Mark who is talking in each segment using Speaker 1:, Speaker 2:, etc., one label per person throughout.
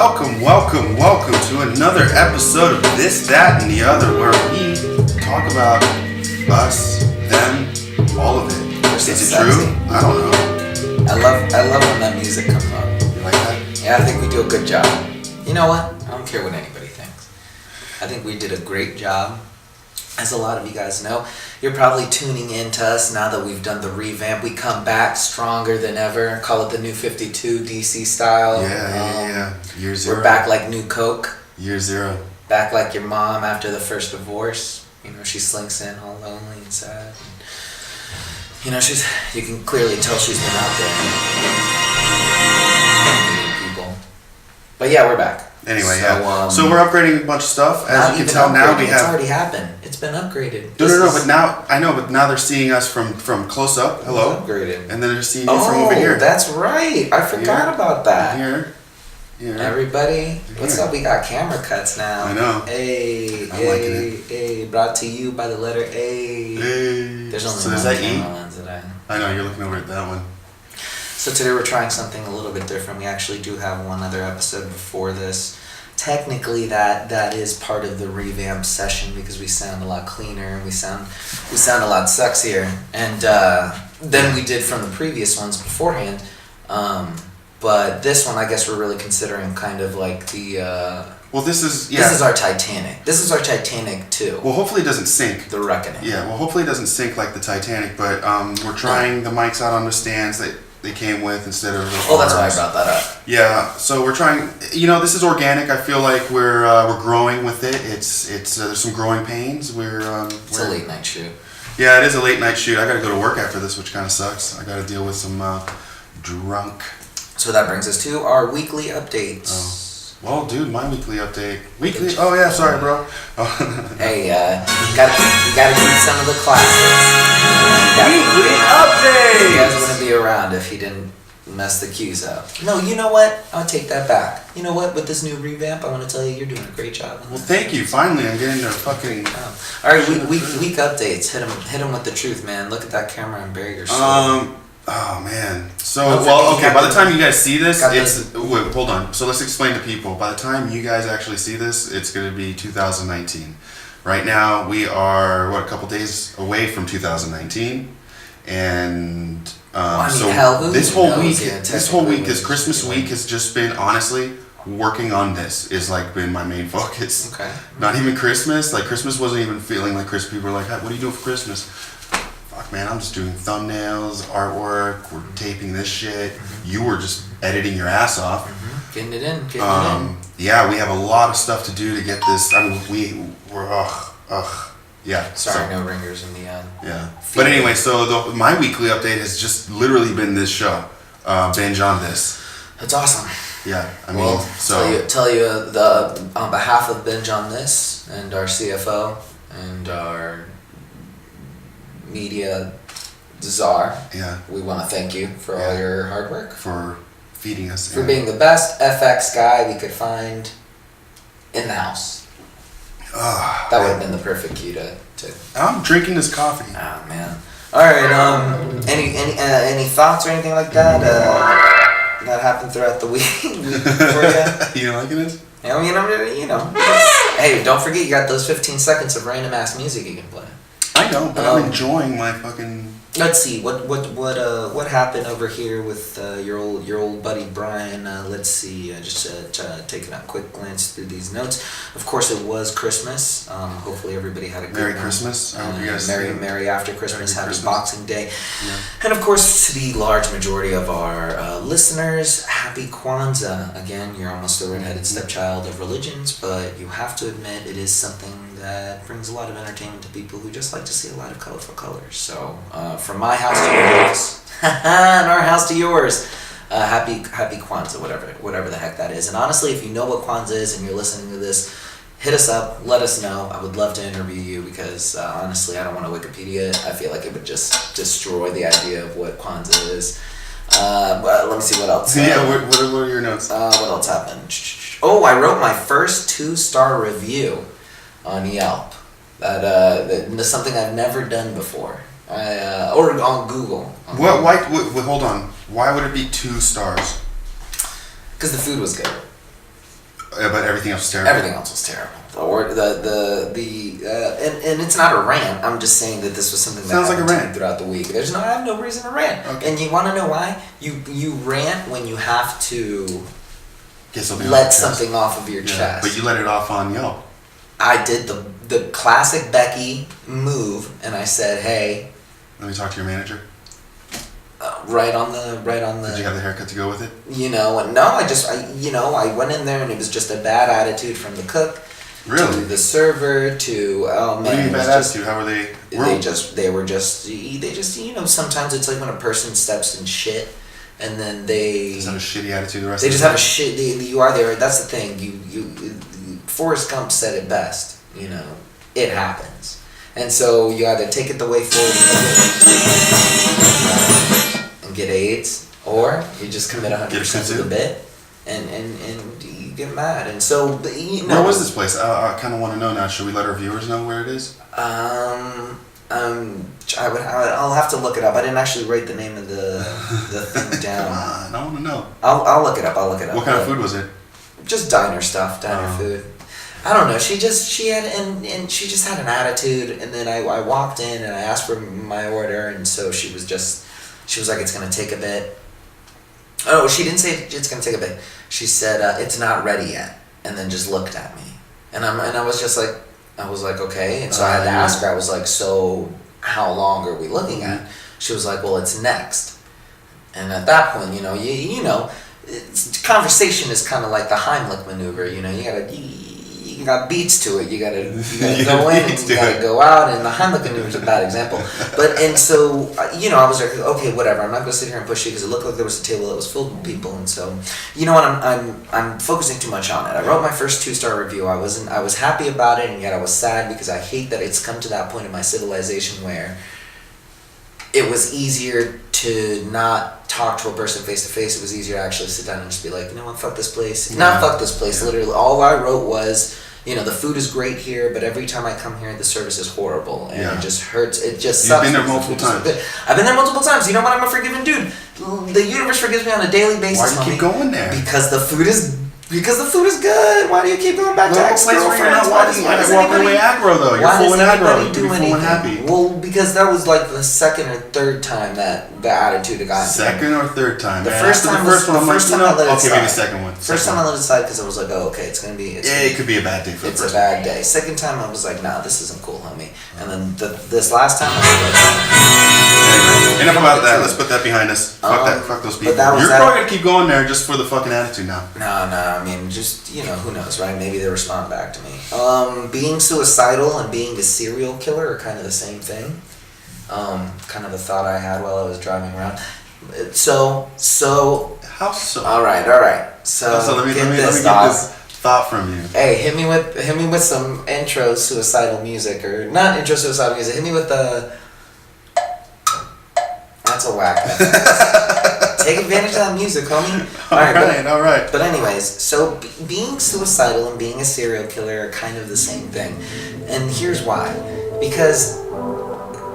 Speaker 1: welcome to another episode of This, That, and the Other, where we talk about us, them, all of it. Is it true? I don't know.
Speaker 2: I love when that music comes on.
Speaker 1: You like that?
Speaker 2: Yeah, I think we do a good job. You know what? I don't care what anybody thinks. I think we did a great job. As a lot of you guys know, you're probably tuning in to us now that we've done the revamp. We come back stronger than ever. Call it the new 52 DC style.
Speaker 1: Yeah. Year zero.
Speaker 2: We're back like New Coke.
Speaker 1: Year zero.
Speaker 2: Back like your mom after the first divorce. You know, she slinks in all lonely and sad. And, you know, you can clearly tell she's been out there. People. But yeah, we're back.
Speaker 1: Anyway, so we're upgrading a bunch of stuff. As you can tell now, we have.
Speaker 2: It's already happened. It's been upgraded.
Speaker 1: No. But now they're seeing us from close up. Hello.
Speaker 2: Upgraded.
Speaker 1: And then they're seeing you from over here.
Speaker 2: Oh, that's right. I forgot about that.
Speaker 1: Here.
Speaker 2: Everybody, what's up? We got camera cuts now.
Speaker 1: I know.
Speaker 2: A. Brought to you by the letter A. There's only one camera lens that
Speaker 1: I know. You're looking over at that one.
Speaker 2: So today we're trying something a little bit different. We actually do have one other episode before this. Technically, that is part of the revamp session because we sound a lot cleaner and we sound a lot sexier. And than we did from the previous ones beforehand. But this one, I guess we're really considering kind of like the.
Speaker 1: This is
Speaker 2: our Titanic. This is our Titanic too.
Speaker 1: Well, hopefully it doesn't sink.
Speaker 2: The Reckoning.
Speaker 1: Yeah. Well, hopefully it doesn't sink like the Titanic. But we're trying the mics out on the stands that they came with instead of.
Speaker 2: That's why I brought that up.
Speaker 1: Yeah. So we're trying. You know, this is organic. I feel like we're growing with it. It's there's some growing pains. It's
Speaker 2: a late night shoot.
Speaker 1: Yeah, it is a late night shoot. I got to go to work after this, which kind of sucks. I got to deal with some drunk.
Speaker 2: So that brings us to our weekly updates.
Speaker 1: Well, dude, my weekly update. Weekly? Oh yeah, sorry, bro.
Speaker 2: Hey, we gotta keep some of the classics.
Speaker 1: Weekly update.
Speaker 2: You guys wouldn't be around if he didn't mess the cues up. No, you know what? I'll take that back. You know what? With this new revamp, I want to tell you, you're doing a great job.
Speaker 1: Well, thank you. Finally, I'm getting to fucking.
Speaker 2: All right, week updates. Hit him with the truth, man. Look at that camera and bury your soul.
Speaker 1: Oh man. By the time you guys see this, hold on. So let's explain to people. By the time you guys actually see this, it's going to be 2019. Right now, we are a couple days away from 2019, and this whole week, this Christmas week has just been honestly working on this is been my main focus.
Speaker 2: Okay.
Speaker 1: Not even Christmas. Like Christmas wasn't even feeling like Christmas. People were like, "Hey, what are you doing for Christmas?" Fuck, man, I'm just doing thumbnails, artwork, we're taping this shit. Mm-hmm. You were just editing your ass off.
Speaker 2: Mm-hmm. Getting it in.
Speaker 1: Yeah, we have a lot of stuff to do to get this. I mean, yeah.
Speaker 2: Sorry, no ringers in the end.
Speaker 1: Yeah. But anyway, so my weekly update has just literally been this show. Binge on this.
Speaker 2: That's awesome.
Speaker 1: Yeah, I mean,
Speaker 2: tell you on behalf of Binge on this and our CFO and our media czar.
Speaker 1: Yeah.
Speaker 2: We want to thank you for all your hard work.
Speaker 1: For feeding us.
Speaker 2: For being the best FX guy we could find in the house. That would have been the perfect cue to.
Speaker 1: I'm drinking this coffee.
Speaker 2: Oh man. All right. Any thoughts or anything like that that happened throughout the week for you?
Speaker 1: You liking it?
Speaker 2: You know. Hey, don't forget you got those 15 seconds of random ass music you can play.
Speaker 1: I know, but I'm enjoying my fucking.
Speaker 2: Let's see what happened over here with your old buddy Bryan. Let's see. Just taking a quick glance through these notes. Of course, it was Christmas. Hopefully, everybody had a good
Speaker 1: Merry Christmas. I hope you guys
Speaker 2: Merry after Christmas. Happy
Speaker 1: Christmas.
Speaker 2: Boxing Day.
Speaker 1: Yeah.
Speaker 2: And of course, to the large majority of our listeners, Happy Kwanzaa. Again, you're almost the redheaded stepchild of religions, but you have to admit it is something that brings a lot of entertainment to people who just like to see a lot of colorful colors. So, from my house to yours, and our house to yours, happy Kwanzaa, whatever the heck that is. And honestly, if you know what Kwanzaa is and you're listening to this, hit us up, let us know. I would love to interview you because honestly, I don't want to Wikipedia it. I feel like it would just destroy the idea of what Kwanzaa is. Let me see what else.
Speaker 1: What are your notes?
Speaker 2: What else happened? I wrote my first 2-star review on Yelp. That's something I've never done before. Or on Google.
Speaker 1: Why? Hold on. Why would it be 2 stars?
Speaker 2: Because the food was good.
Speaker 1: But everything else was terrible.
Speaker 2: Everything else was terrible. And it's not a rant. I'm just saying that this was something that
Speaker 1: sounds like a rant
Speaker 2: throughout the week. I have no reason to rant. Okay. And you want to know why? You rant when you have to let something off of your chest.
Speaker 1: But you let it off on Yelp.
Speaker 2: I did the classic Becky move, and I said, "Hey,
Speaker 1: let me talk to your manager."
Speaker 2: Right on the.
Speaker 1: Did you have the haircut to go with it?
Speaker 2: No, I went in there and it was just a bad attitude from the cook,
Speaker 1: really?
Speaker 2: To the server, to oh man.
Speaker 1: What do you mean bad attitude? How were they?
Speaker 2: They were just sometimes it's like when a person steps in shit, and then they
Speaker 1: just have a shitty attitude. The rest
Speaker 2: they
Speaker 1: of
Speaker 2: just
Speaker 1: the
Speaker 2: have a shit. You are there. That's the thing. You Forrest Gump said it best. It happens, and so you either take it the way forward and get AIDS, or you just commit 100% of the bit, and you get mad. And so,
Speaker 1: where was this place? I kind of want to know now. Should we let our viewers know where it is?
Speaker 2: I'll have to look it up. I didn't actually write the name of the thing down.
Speaker 1: Come on, I want to know.
Speaker 2: I'll look it up.
Speaker 1: What kind of food was it?
Speaker 2: Just diner stuff, food. I don't know. She had an attitude, and then I walked in and I asked for my order, and so she was like, it's gonna take a bit. Oh, she didn't say it's gonna take a bit. She said it's not ready yet, and then just looked at me, and I was like, okay, and so I had to ask her. I was like, so how long are we looking at? She was like, well, it's next, and at that point, conversation is kind of like the Heimlich maneuver. You got beats to it. You gotta go in and you gotta go out. And the Heimlich maneuver is a bad example. And so I was like, okay, whatever. I'm not gonna sit here and push you because it looked like there was a table that was filled with people. And so, I'm focusing too much on it. I wrote my first 2-star review. I was happy about it, and yet I was sad because I hate that it's come to that point in my civilization where it was easier to not talk to a person face to face. It was easier to actually sit down and just be like, you know what, fuck this place. Yeah. Not fuck this place. Yeah. Literally, all I wrote was, the food is great here, but every time I come here, the service is horrible, and it just hurts. It just sucks.
Speaker 1: You've been there multiple times.
Speaker 2: I've been there multiple times. You know what? I'm a forgiving dude. The universe forgives me on a daily basis.
Speaker 1: Why do you keep going there?
Speaker 2: Because the food is good. Why do you keep going back to ex-girlfriends?
Speaker 1: You're not walking away aggro though. You're full and aggro. You can be full and happy.
Speaker 2: Well, because that was like the second or third time that the attitude got.
Speaker 1: Second or third time.
Speaker 2: The first time I let it slide.
Speaker 1: Okay, maybe second one.
Speaker 2: First time I let it slide because I was like, oh, okay, it's gonna be.
Speaker 1: It could be a bad day for the person.
Speaker 2: It's a bad day. Second time I was like, nah, this isn't cool, homie. And then this last time I was like,
Speaker 1: enough about that. Let's put that behind us. Fuck those people. You're probably gonna keep going there just for the fucking attitude now.
Speaker 2: No. I mean, just who knows, right? Maybe they respond back to me. Being suicidal and being a serial killer are kind of the same thing. Kind of a thought I had while I was driving around. So.
Speaker 1: How so?
Speaker 2: All right. So
Speaker 1: let me get this thought from you.
Speaker 2: Hey, hit me with some intro suicidal music, or not intro suicidal music. Hit me with the. That's a whack. Take advantage of that music, homie. All right. But anyways, so being suicidal and being a serial killer are kind of the same thing, and here's why. Because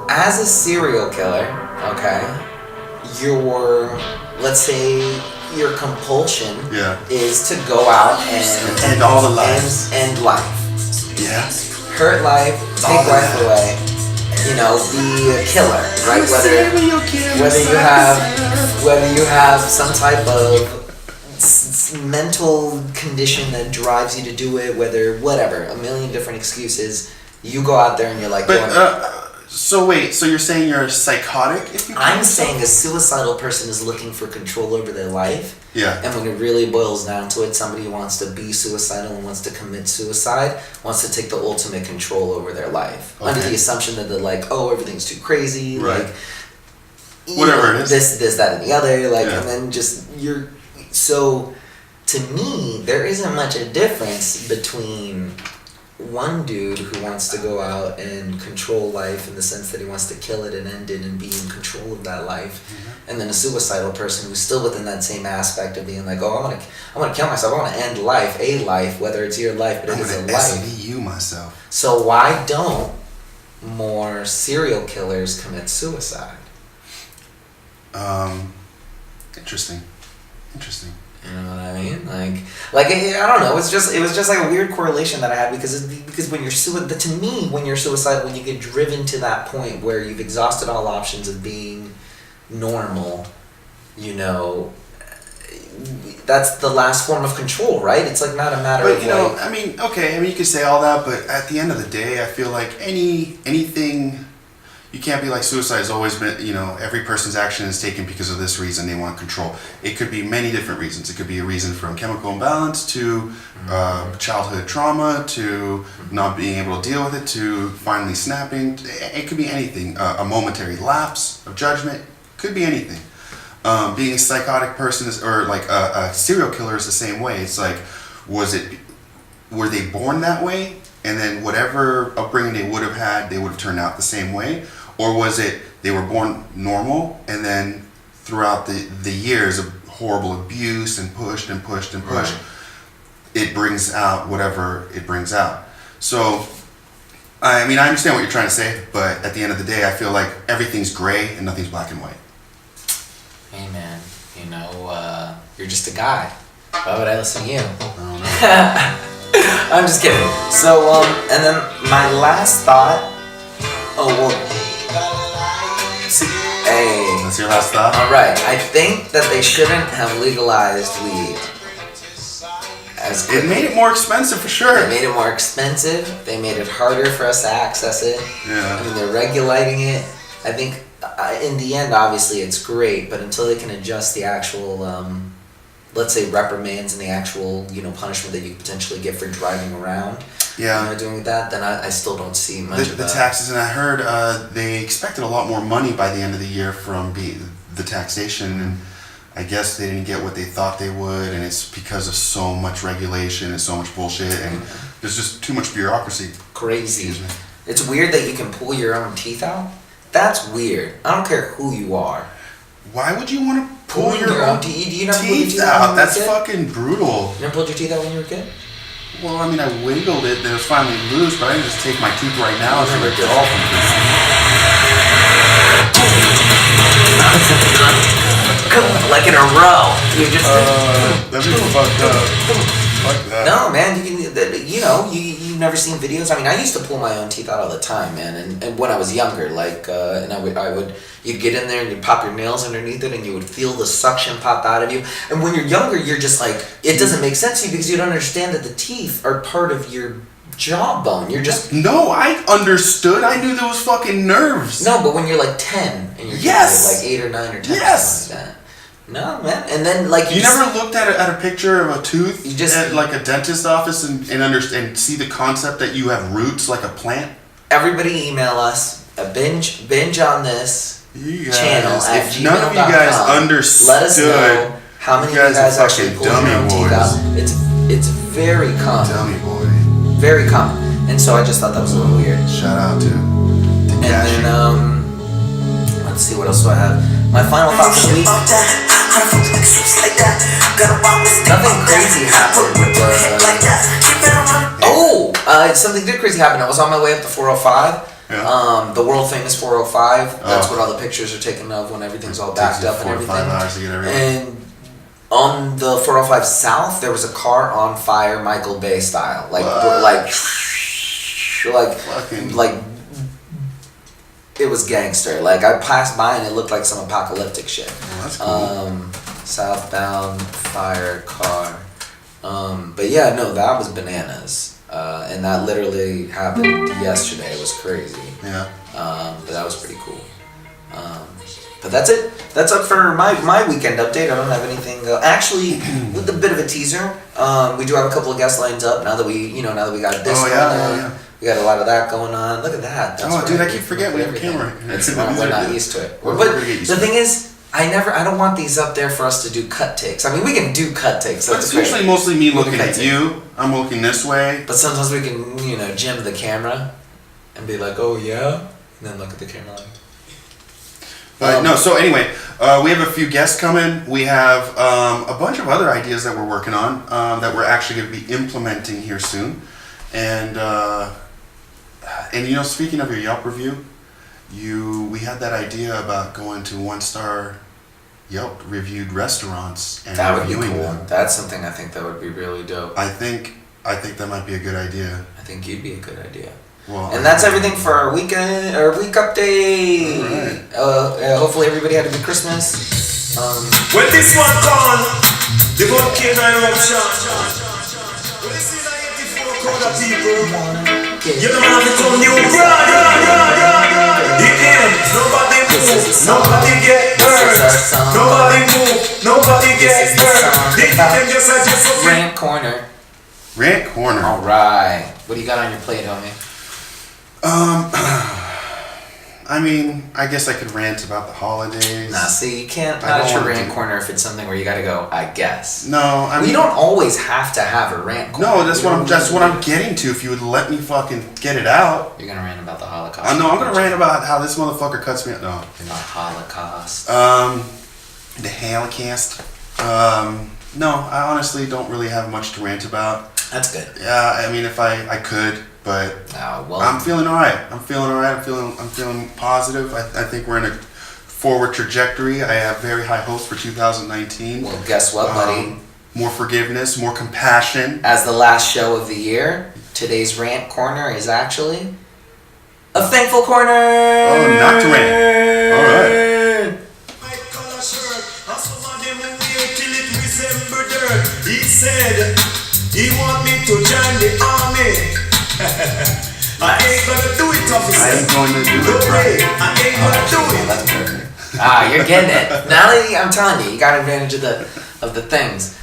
Speaker 2: as a serial killer, okay, let's say your compulsion is to go out and
Speaker 1: end all the lives.
Speaker 2: End life.
Speaker 1: Yeah.
Speaker 2: Hurt life, take life away. Be a killer, right? Whether you have some type of mental condition that drives you to do it, whatever, a million different excuses. You go out there and you're like.
Speaker 1: So you're saying you're psychotic?
Speaker 2: I'm saying a suicidal person is looking for control over their life.
Speaker 1: Yeah.
Speaker 2: And when it really boils down to it, somebody who wants to be suicidal and wants to commit suicide wants to take the ultimate control over their life. Okay. Under the assumption that they're like, oh, everything's too crazy.
Speaker 1: Right.
Speaker 2: Like,
Speaker 1: whatever it is.
Speaker 2: This, that, and the other. And then just So, to me, there isn't much a difference between one dude who wants to go out and control life in the sense that he wants to kill it and end it and be in control of that life, and then a suicidal person who's still within that same aspect of being like, oh, I want to kill myself. I want to end life, whether it's your life, but it is a life.
Speaker 1: SVU myself.
Speaker 2: So why don't more serial killers commit suicide?
Speaker 1: Interesting.
Speaker 2: You know what I mean? Like I don't know. It was just like a weird correlation that I had because when you're to me, when you're suicidal, when you get driven to that point where you've exhausted all options of being normal, you know, that's the last form of control, right? It's like not a matter of. But
Speaker 1: you know, I mean, okay, I mean, you can say all that, but at the end of the day, I feel like anything. You can't be like suicide has always been, you know, every person's action is taken because of this reason, they want control. It could be many different reasons. It could be a reason from chemical imbalance to childhood trauma to not being able to deal with it to finally snapping. It could be anything. A momentary lapse of judgment. Could be anything. Being a psychotic person or like a serial killer is the same way. It's like, were they born that way? And then whatever upbringing they would have had, they would have turned out the same way? Or was it they were born normal and then throughout the years of horrible abuse and pushed, right. It brings out whatever it brings out. So, I mean, I understand what you're trying to say, but at the end of the day, I feel like everything's gray and nothing's black and white.
Speaker 2: Hey man, you know, you're just a guy. Why would I listen to you?
Speaker 1: I don't know.
Speaker 2: I'm just kidding. So, and then my last thought. Oh, well. Hey.
Speaker 1: That's your last thought?
Speaker 2: Alright. I think that they shouldn't have legalized weed.
Speaker 1: It made it more expensive for sure.
Speaker 2: They made it more expensive. They made it harder for us to access it.
Speaker 1: Yeah.
Speaker 2: I mean, they're regulating it. I think in the end, obviously, it's great, but until they can adjust the actual, let's say, reprimands and the actual, you know, punishment that you could potentially get for driving around,
Speaker 1: yeah,
Speaker 2: you know, doing that, then I still don't see much of
Speaker 1: the taxes. And I heard they expected a lot more money by the end of the year from the taxation, and I guess they didn't get what they thought they would, and it's because of so much regulation and so much bullshit, and there's just too much bureaucracy.
Speaker 2: Crazy. It's weird that you can pull your own teeth out. That's weird. I don't care who you are.
Speaker 1: Why would you want to pull your own teeth
Speaker 2: out?
Speaker 1: That's fucking brutal.
Speaker 2: You never pulled your teeth out when you were a kid?
Speaker 1: Well, I mean, I wiggled it, then it was finally loose, but I can just take my tooth right now and rip it off.
Speaker 2: Like in a row. You just.
Speaker 1: That'd be fucked up. Fuck that.
Speaker 2: No, man, you know, you've never seen videos. I mean, I used to pull my own teeth out all the time, man, and when I was younger, like, and you'd get in there and you'd pop your nails underneath it and you would feel the suction pop out of you. And when you're younger, you're just like, it doesn't make sense to you because you don't understand that the teeth are part of your jawbone. You're just...
Speaker 1: No, I understood. I knew there was fucking nerves.
Speaker 2: No, but when you're like 10 and you're like 8 or 9 or 10 or something like that. No, man. And then, like...
Speaker 1: You never looked at a picture of a tooth
Speaker 2: you just,
Speaker 1: at, like, a dentist office and see the concept that you have roots like a plant?
Speaker 2: Everybody email us a binge on this channel at
Speaker 1: if none of you guys understood...
Speaker 2: Let us know how many of you guys actually pull your own teeth out. It's very common.
Speaker 1: Dummy boy.
Speaker 2: Very common. And so I just thought that was a little weird.
Speaker 1: Shout out to
Speaker 2: And then, let's see, what else do I have? My final thought for the week. Nothing crazy happened. Something did crazy happen. I was on my way up to 405.
Speaker 1: Yeah.
Speaker 2: The world famous 405. That's what all the pictures are taken of when everything's all backed up and everything.
Speaker 1: 4 or 5 hours to get everything.
Speaker 2: And on the 405 South, there was a car on fire, Michael Bay style, like it was gangster. Like I passed by and it looked like some apocalyptic shit.
Speaker 1: Oh, that's cool.
Speaker 2: Southbound fire car. But yeah, no, that was bananas. And that literally happened yesterday. It was crazy.
Speaker 1: Yeah.
Speaker 2: But that was pretty cool. But that's it. That's up for my weekend update. I don't have anything. Actually, with a bit of a teaser, we do have a couple of guest lines up now that we got this one.
Speaker 1: Yeah.
Speaker 2: We got a lot of that going on. Look at that. That's
Speaker 1: dude, I keep forgetting we have a camera.
Speaker 2: We're not used to it. But the thing is, I don't want these up there for us to do cut takes. I mean, we can do cut takes.
Speaker 1: That's usually mostly me looking at you. I'm looking this way.
Speaker 2: But sometimes we can, jim the camera and be like, oh yeah, and then look at the camera like.
Speaker 1: But no, so anyway, we have a few guests coming. We have a bunch of other ideas that we're working on that we're actually going to be implementing here soon. And speaking of your Yelp review, we had that idea about going to 1-star Yelp reviewed restaurants and
Speaker 2: that would be
Speaker 1: reviewing
Speaker 2: cool.
Speaker 1: them.
Speaker 2: That's something I think that would be really dope.
Speaker 1: I think that might be a good idea.
Speaker 2: I think you'd be a good idea.
Speaker 1: Well,
Speaker 2: and that's everything for our week update.
Speaker 1: All right.
Speaker 2: Hopefully everybody had a good Christmas.
Speaker 3: When this one called the volcano eruption. When this is 84 crowd of people, you don't have to come new brand. It ends. Nobody move. Nobody get hurt. Nobody move. Nobody get hurt. Them just like just
Speaker 2: Rant Corner.
Speaker 1: Rant Corner.
Speaker 2: All right. What do you got on your plate, homie?
Speaker 1: I mean, I guess I could rant about the holidays.
Speaker 2: Nah, see, you can't.
Speaker 1: I
Speaker 2: Not
Speaker 1: don't
Speaker 2: at your
Speaker 1: wanna
Speaker 2: rant
Speaker 1: do-
Speaker 2: corner if it's something where you gotta go, I guess.
Speaker 1: No, I mean,
Speaker 2: We don't always have to have a rant corner.
Speaker 1: No, that's what I'm getting to. If you would let me fucking get it out.
Speaker 2: You're gonna rant about the Holocaust.
Speaker 1: I know I'm gonna rant about how this motherfucker cuts me. No.
Speaker 2: The Holocaust.
Speaker 1: The Holocaust. No, I honestly don't really have much to rant about.
Speaker 2: That's good.
Speaker 1: Yeah, I mean, if I could, but
Speaker 2: Well,
Speaker 1: I'm feeling alright. I'm feeling positive. I think we're in a forward trajectory. I have very high hopes for 2019.
Speaker 2: well, guess what, buddy?
Speaker 1: More forgiveness, more compassion.
Speaker 2: As the last show of the year, today's rant corner is actually a thankful corner.
Speaker 1: Oh, not to rant. All right.
Speaker 3: white collar shirt. And some of them will wear till it resemble dirt. He said he want me to join the army. I ain't gonna do it, officer.
Speaker 1: I ain't going to do
Speaker 3: No
Speaker 1: it,
Speaker 3: way.
Speaker 1: right?
Speaker 3: I ain't gonna do it.
Speaker 2: That's perfect. You're getting it. Now that I'm telling you, you got advantage of the things.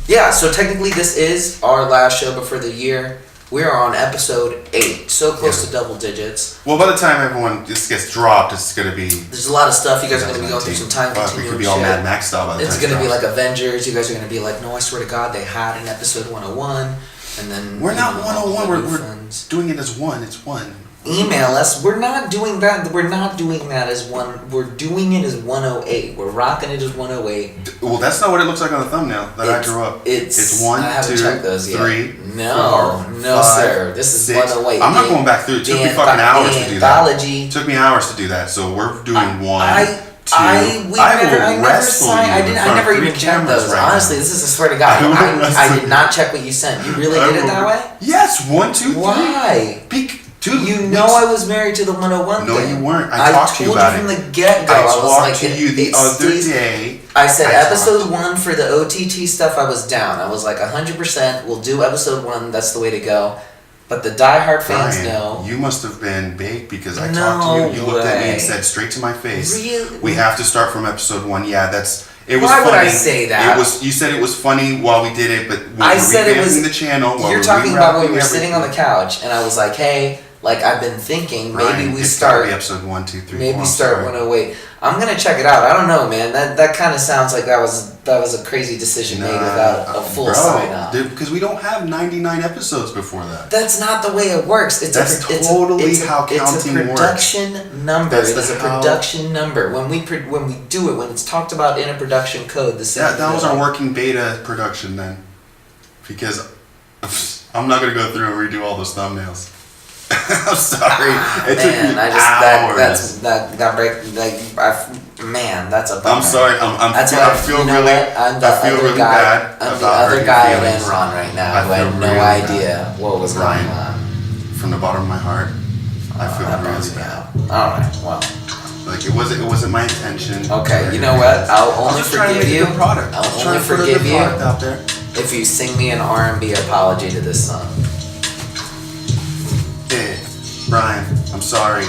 Speaker 2: Yeah. So technically, this is our last show before the year. We are on episode 8, so close to double digits.
Speaker 1: Well, by the time this gets dropped, it's gonna be.
Speaker 2: There's a lot of stuff. You guys are going to be going through some time
Speaker 1: Fuck, we
Speaker 2: continuum
Speaker 1: could be all
Speaker 2: shit.
Speaker 1: Mad Max style by the
Speaker 2: It's
Speaker 1: time
Speaker 2: going to be
Speaker 1: drops.
Speaker 2: like Avengers. You guys are going to be like, no, I swear to God, they had an episode 101. And then
Speaker 1: We're not 101. We're
Speaker 2: friends.
Speaker 1: doing it as one. It's one.
Speaker 2: Email us. We're not doing that. We're not doing that as one. We're doing it as 108. We're rocking it as 108.
Speaker 1: Well, that's not what it looks like on the thumbnail that I drew up.
Speaker 2: It's
Speaker 1: 1,
Speaker 2: I haven't
Speaker 1: 2,
Speaker 2: checked those yet.
Speaker 1: 3,
Speaker 2: No,
Speaker 1: 4,
Speaker 2: no,
Speaker 1: 5,
Speaker 2: sir. This is
Speaker 1: 6.
Speaker 2: 108.
Speaker 1: I'm not going back through. It took me fucking hours to do that. It took me hours to do that. So we're doing 1, 2.
Speaker 2: I never even checked those. Honestly, this is a swear to God. I did not check what you sent. You really did it that way?
Speaker 1: Yes, 1, 2, 3.
Speaker 2: Why?
Speaker 1: Dude,
Speaker 2: You know I was married to the 101
Speaker 1: No,
Speaker 2: thing.
Speaker 1: you weren't. I talked to you about it.
Speaker 2: I told you from the get-go.
Speaker 1: I
Speaker 2: was
Speaker 1: talked
Speaker 2: like,
Speaker 1: to you the other day.
Speaker 2: I said
Speaker 1: I
Speaker 2: episode
Speaker 1: talked.
Speaker 2: 1 for the OTT stuff, I was down. I was like 100%, we'll do episode 1, that's the way to go. But the diehard fans
Speaker 1: Brian,
Speaker 2: know.
Speaker 1: you must have been baked because I
Speaker 2: No
Speaker 1: talked to you. You looked at me
Speaker 2: way.
Speaker 1: and said straight to my face,
Speaker 2: Really?
Speaker 1: "We have to start from episode 1." Yeah, it was
Speaker 2: Why
Speaker 1: funny.
Speaker 2: would I say that?
Speaker 1: You said it was funny while we did it, but when
Speaker 2: I
Speaker 1: we're
Speaker 2: said it was.
Speaker 1: revamping the channel. While
Speaker 2: You're
Speaker 1: we're
Speaker 2: talking about when we were
Speaker 1: rewrapping
Speaker 2: sitting on the
Speaker 1: everything.
Speaker 2: couch, and I was like, hey, like I've been thinking, maybe
Speaker 1: Brian,
Speaker 2: we
Speaker 1: it's gotta
Speaker 2: start.
Speaker 1: be episode 1, 2, 3,
Speaker 2: Maybe
Speaker 1: 4,
Speaker 2: start
Speaker 1: I'm sorry.
Speaker 2: 108. I'm gonna check it out. I don't know, man. That kind of sounds like that was a crazy decision made without a full sign off.
Speaker 1: Dude, because we don't have 99 episodes before that.
Speaker 2: That's not the way it works.
Speaker 1: That's totally how counting
Speaker 2: It's a
Speaker 1: works.
Speaker 2: production number.
Speaker 1: That's
Speaker 2: It is a
Speaker 1: how-
Speaker 2: production number. When we do it, when it's talked about in a production code, the same.
Speaker 1: That was our working beta production then, because I'm not gonna go through and redo all those thumbnails. I'm sorry. It took me hours.
Speaker 2: Man, that's a bummer.
Speaker 1: I'm sorry. I feel
Speaker 2: you know
Speaker 1: really.
Speaker 2: what? I'm the
Speaker 1: I feel
Speaker 2: other
Speaker 1: really
Speaker 2: guy.
Speaker 1: bad
Speaker 2: I'm the
Speaker 1: about
Speaker 2: other
Speaker 1: hurting
Speaker 2: guy
Speaker 1: your
Speaker 2: at
Speaker 1: feelings.
Speaker 2: Enron right now
Speaker 1: I
Speaker 2: who had
Speaker 1: feel
Speaker 2: no
Speaker 1: really
Speaker 2: idea
Speaker 1: bad.
Speaker 2: what was
Speaker 1: Ryan,
Speaker 2: going on.
Speaker 1: From the bottom of my heart, I feel
Speaker 2: That
Speaker 1: really
Speaker 2: bums me
Speaker 1: bad.
Speaker 2: out. All right, well.
Speaker 1: Like it wasn't my intention.
Speaker 2: Okay, you know what? I'll only
Speaker 1: I'm just trying to
Speaker 2: forgive
Speaker 1: make
Speaker 2: you.
Speaker 1: a good product.
Speaker 2: I'll
Speaker 1: I'm
Speaker 2: only
Speaker 1: trying to put a
Speaker 2: forgive
Speaker 1: good
Speaker 2: you
Speaker 1: product out there.
Speaker 2: if you sing me an R&B apology to this song.
Speaker 1: Hey, Brian, I'm sorry.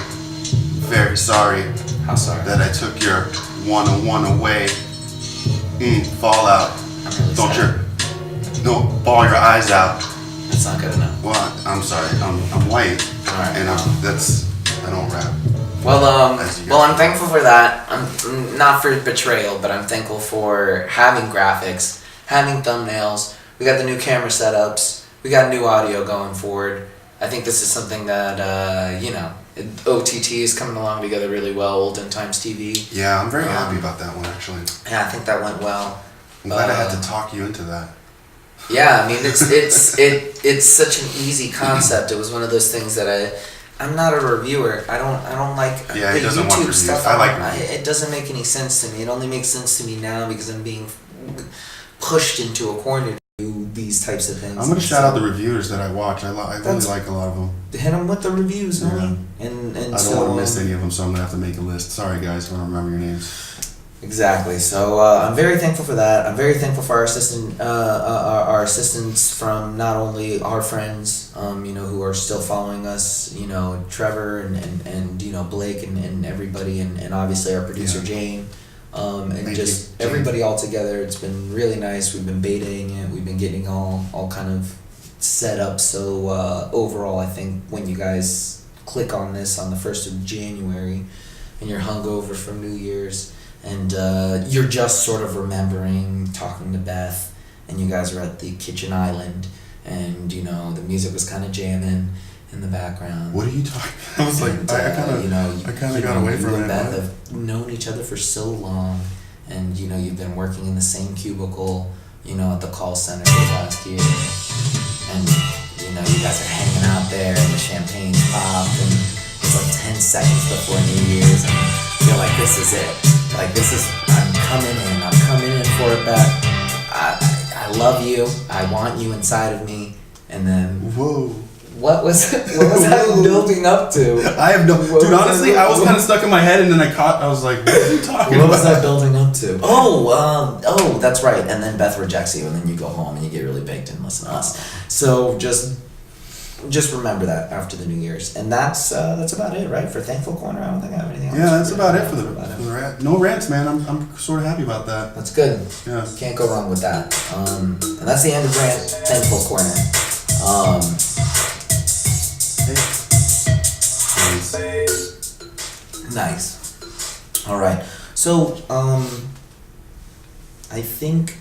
Speaker 1: Very sorry
Speaker 2: How sorry?
Speaker 1: that I took your 101 away. Fallout.
Speaker 2: I'm really
Speaker 1: Don't
Speaker 2: sad.
Speaker 1: ball your eyes out.
Speaker 2: That's not good enough.
Speaker 1: Well, I'm sorry. I'm white,
Speaker 2: Alright.
Speaker 1: and I don't rap.
Speaker 2: Well,
Speaker 1: As you
Speaker 2: well,
Speaker 1: guys
Speaker 2: I'm thankful for that. I'm not for betrayal, but I'm thankful for having graphics, having thumbnails. We got the new camera setups. We got new audio going forward. I think this is something that OTT is coming along together really well. Olden Times TV.
Speaker 1: Yeah, I'm very happy about that one actually.
Speaker 2: Yeah, I think that went well.
Speaker 1: I'm glad I had to talk you into that.
Speaker 2: Yeah, I mean it's such an easy concept. It was one of those things that I'm not a reviewer. I don't like
Speaker 1: Yeah,
Speaker 2: the
Speaker 1: he doesn't want
Speaker 2: YouTube
Speaker 1: reviews.
Speaker 2: stuff.
Speaker 1: I like reviews.
Speaker 2: It doesn't make any sense to me. It only makes sense to me now because I'm being pushed into a corner to do these types of things.
Speaker 1: I'm gonna shout out the reviewers that I watch. I really like a lot of them.
Speaker 2: Hit them with the reviews,
Speaker 1: Yeah.
Speaker 2: homie. And
Speaker 1: I don't want to miss any of them, so I'm gonna have to make a list. Sorry, guys, I don't remember your names.
Speaker 2: Exactly. So I'm very thankful for that. I'm very thankful for our assistants from not only our friends, who are still following us, Trevor and Blake and everybody, and obviously our producer Jane, and
Speaker 1: Thank
Speaker 2: just
Speaker 1: you,
Speaker 2: everybody all together. It's been really nice. We've been betaing it. We've been getting all kind of set up. So overall, I think when you guys click on this on the 1st of January, and you're hungover from New Year's. And you're just sort of remembering talking to Beth, and you guys were at the kitchen island, and the music was kind of jamming in the background.
Speaker 1: What are you talking? I was like, I kind of got away from
Speaker 2: you
Speaker 1: it.
Speaker 2: and Beth have known each other for so long, and you've been working in the same cubicle, at the call center for last year, and you guys are hanging out there, and the champagne's popped, and it's like 10 seconds before New Year's, and you're like, this is it. Like, I'm coming in for it back. I love you. I want you inside of me. And then,
Speaker 1: whoa.
Speaker 2: What was that building up to?
Speaker 1: I have no, dude, honestly, I was kind of stuck in my head, and then I was like, what are you talking about?
Speaker 2: What was that building up to? Oh, that's right. And then Beth rejects you, and then you go home and you get really baked and listen to us. So just remember that after the New Year's, and that's about it, right? For Thankful Corner, I don't think I have anything else.
Speaker 1: Yeah, that's about it for the rant. No rants, man. I'm sort of happy about that.
Speaker 2: That's good.
Speaker 1: Yeah,
Speaker 2: can't go wrong with that. And that's the end of rant. Thankful Corner. Nice. All right. So I think.